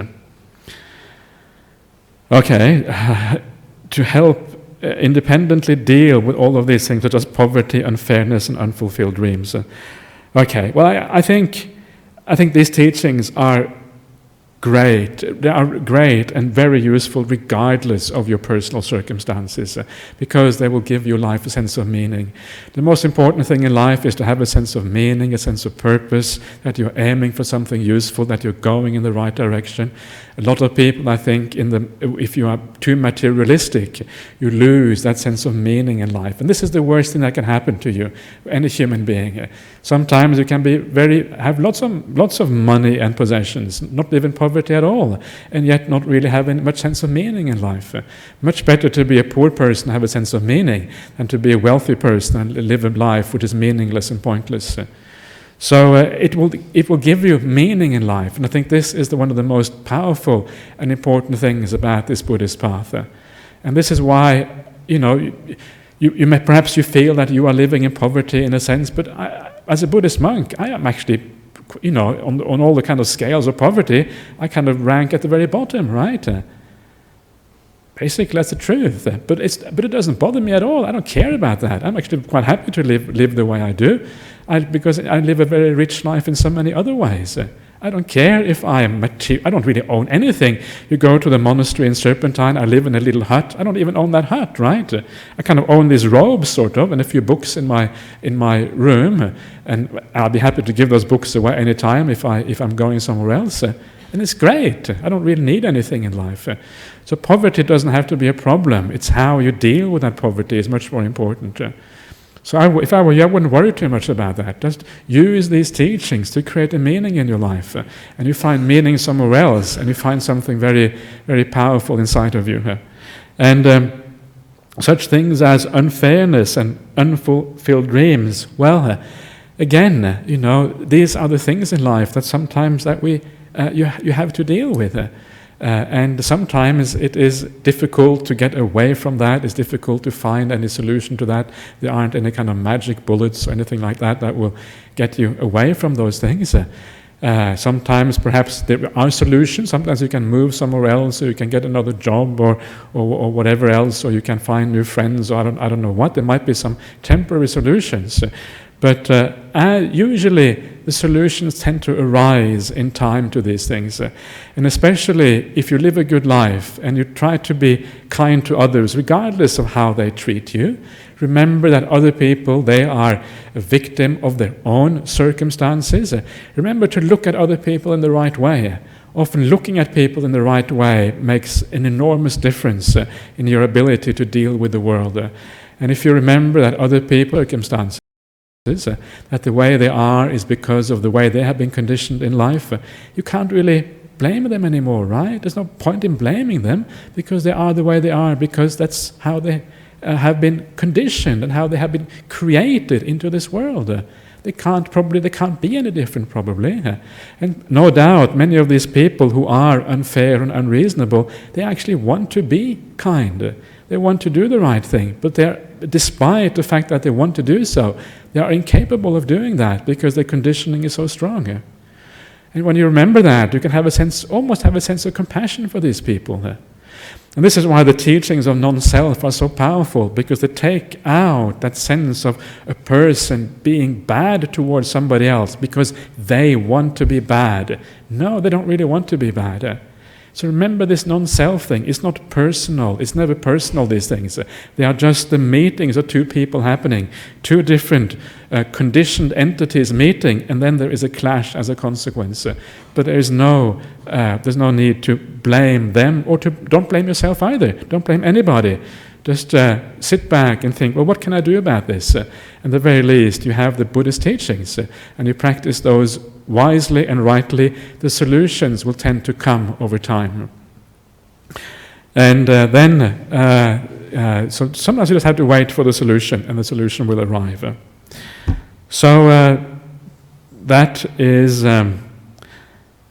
Okay, to help independently deal with all of these things such as poverty, unfairness, and unfulfilled dreams. Okay, well, I think these teachings are great. They are great and very useful regardless of your personal circumstances, because they will give your life a sense of meaning. The most important thing in life is to have a sense of meaning, a sense of purpose, that you're aiming for something useful, that you're going in the right direction. A lot of people, I think, if you are too materialistic, you lose that sense of meaning in life. And this is the worst thing that can happen to you, any human being. Sometimes you can have lots of money and possessions, not live in poverty at all, and yet not really having much sense of meaning in life. Much better to be a poor person and have a sense of meaning than to be a wealthy person and live a life which is meaningless and pointless. So it will give you meaning in life, and I think this is one of the most powerful and important things about this Buddhist path. And this is why, you may perhaps you feel that you are living in poverty in a sense, but as a Buddhist monk, I am actually, on all the kind of scales of poverty, I kind of rank at the very bottom, right? Basically, that's the truth. But it doesn't bother me at all. I don't care about that. I'm actually quite happy to live the way I do, because I live a very rich life in so many other ways. I don't care if I don't really own anything. You go to the monastery in Serpentine, I live in a little hut. I don't even own that hut, right? I kind of own these robes, sort of, and a few books in my room, and I'll be happy to give those books away anytime if I'm going somewhere else. And it's great. I don't really need anything in life. So poverty doesn't have to be a problem. It's how you deal with that poverty is much more important. So if I were you, I wouldn't worry too much about that. Just use these teachings to create a meaning in your life. And you find meaning somewhere else, and you find something very, very powerful inside of you. And such things as unfairness and unfulfilled dreams, well, again, these are the things in life that sometimes that you have to deal with. And sometimes it is difficult to get away from that. It's difficult to find any solution to that. There aren't any kind of magic bullets or anything like that that will get you away from those things. Sometimes perhaps there are solutions. Sometimes you can move somewhere else, or you can get another job, or whatever else, or you can find new friends, or I don't know what. There might be some temporary solutions. But usually the solutions tend to arise in time to these things. And especially if you live a good life and you try to be kind to others, regardless of how they treat you, remember that other people, they are a victim of their own circumstances. Remember to look at other people in the right way. Often looking at people in the right way makes an enormous difference in your ability to deal with the world. And if you remember that other people, circumstances, that the way they are is because of the way they have been conditioned in life, you can't really blame them anymore, right? There's no point in blaming them, because they are the way they are, because that's how they have been conditioned and how they have been created into this world. They can't be any different, probably. And no doubt, many of these people who are unfair and unreasonable, they actually want to be kind. They want to do the right thing, but despite the fact that they want to do so, they are incapable of doing that because their conditioning is so strong. And when you remember that, you can almost have a sense of compassion for these people. And this is why the teachings of non-self are so powerful, because they take out that sense of a person being bad towards somebody else because they want to be bad. No, they don't really want to be bad. So remember this non-self thing. It's not personal. It's never personal, these things. They are just the meetings of two people happening, two different conditioned entities meeting, and then there is a clash as a consequence. But there's no need to blame them, or don't blame yourself either. Don't blame anybody. Just sit back and think, well, what can I do about this? At the very least, you have the Buddhist teachings, and you practice those wisely and rightly. The solutions will tend to come over time. And so sometimes you just have to wait for the solution, and the solution will arrive. So that is...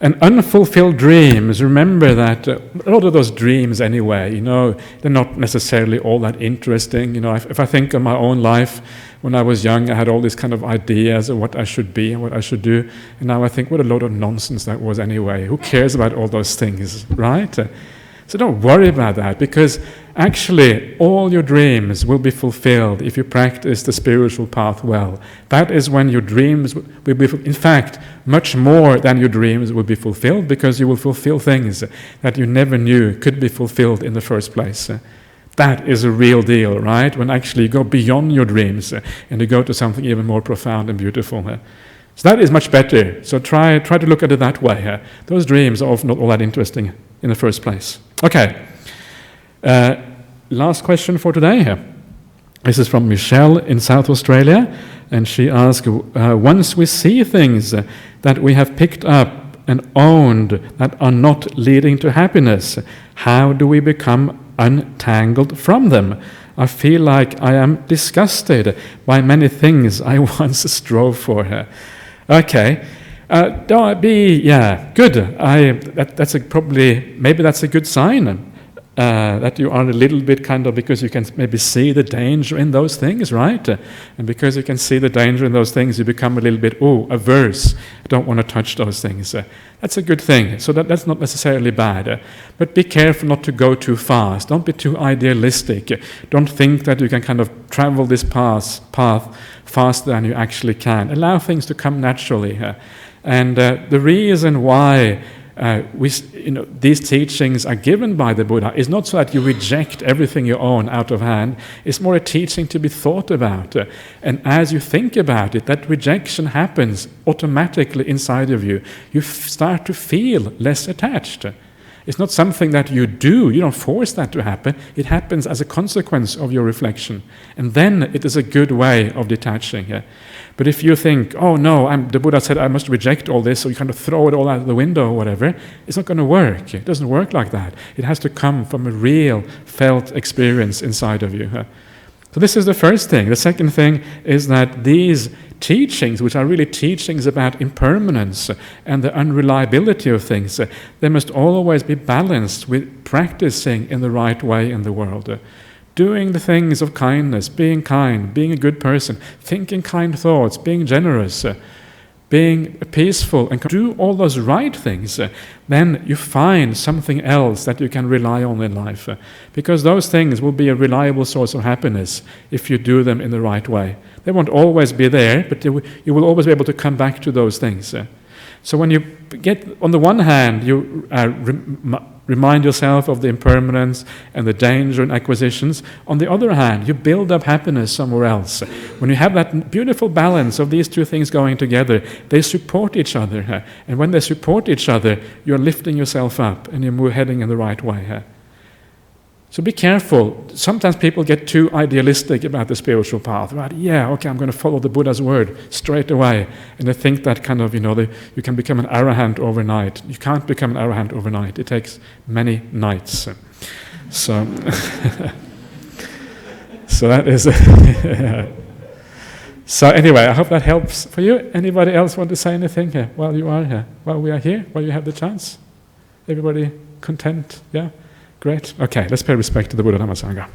And unfulfilled dreams, remember that a lot of those dreams anyway, they're not necessarily all that interesting. If I think of my own life, when I was young, I had all these kind of ideas of what I should be and what I should do. And now I think, what a load of nonsense that was anyway. Who cares about all those things, right? So don't worry about that, because actually all your dreams will be fulfilled if you practice the spiritual path well. That is when your dreams will be, in fact, much more than your dreams will be fulfilled, because you will fulfill things that you never knew could be fulfilled in the first place. That is a real deal, right? When actually you go beyond your dreams and you go to something even more profound and beautiful. So that is much better. So try to look at it that way. Those dreams are often not all that interesting in the first place. Okay. Last question for today. This is from Michelle in South Australia, and she asks, once we see things that we have picked up and owned that are not leading to happiness, how do we become untangled from them? I feel like I am disgusted by many things I once strove for. Okay. Good. Maybe that's a good sign. That you are a little bit because you can maybe see the danger in those things, right? And because you can see the danger in those things, you become a little bit, averse. I don't want to touch those things. That's a good thing. So that's not necessarily bad. But be careful not to go too fast. Don't be too idealistic. Don't think that you can kind of travel this path faster than you actually can. Allow things to come naturally. And the reason why these teachings are given by the Buddha is not so that you reject everything you own out of hand. It's more a teaching to be thought about. And as you think about it, that rejection happens automatically inside of you. You start to feel less attached. It's not something that you do. You don't force that to happen. It happens as a consequence of your reflection. And then it is a good way of detaching. But if you think, oh no, the Buddha said I must reject all this, so you kind of throw it all out of the window or whatever, it's not going to work. It doesn't work like that. It has to come from a real felt experience inside of you. So this is the first thing. The second thing is that these teachings, which are really teachings about impermanence and the unreliability of things, they must always be balanced with practicing in the right way in the world. Doing the things of kindness, being kind, being a good person, thinking kind thoughts, being generous, being peaceful, and do all those right things, then you find something else that you can rely on in life. Because those things will be a reliable source of happiness if you do them in the right way. They won't always be there, but you will always be able to come back to those things. So when you get, on the one hand, you remind yourself of the impermanence and the danger in acquisitions. On the other hand, you build up happiness somewhere else. When you have that beautiful balance of these two things going together, they support each other. And when they support each other, you're lifting yourself up and you're heading in the right way. So be careful. Sometimes people get too idealistic about the spiritual path. Right? Yeah, okay, I'm going to follow the Buddha's word straight away. And they think that kind of, you can become an arahant overnight. You can't become an arahant overnight. It takes many nights. So, so that is... So anyway, I hope that helps for you. Anybody else want to say anything here while you are here? While we are here, while you have the chance? Everybody content? Yeah? Great. Okay, let's pay respect to the Buddha Dhamma Sangha.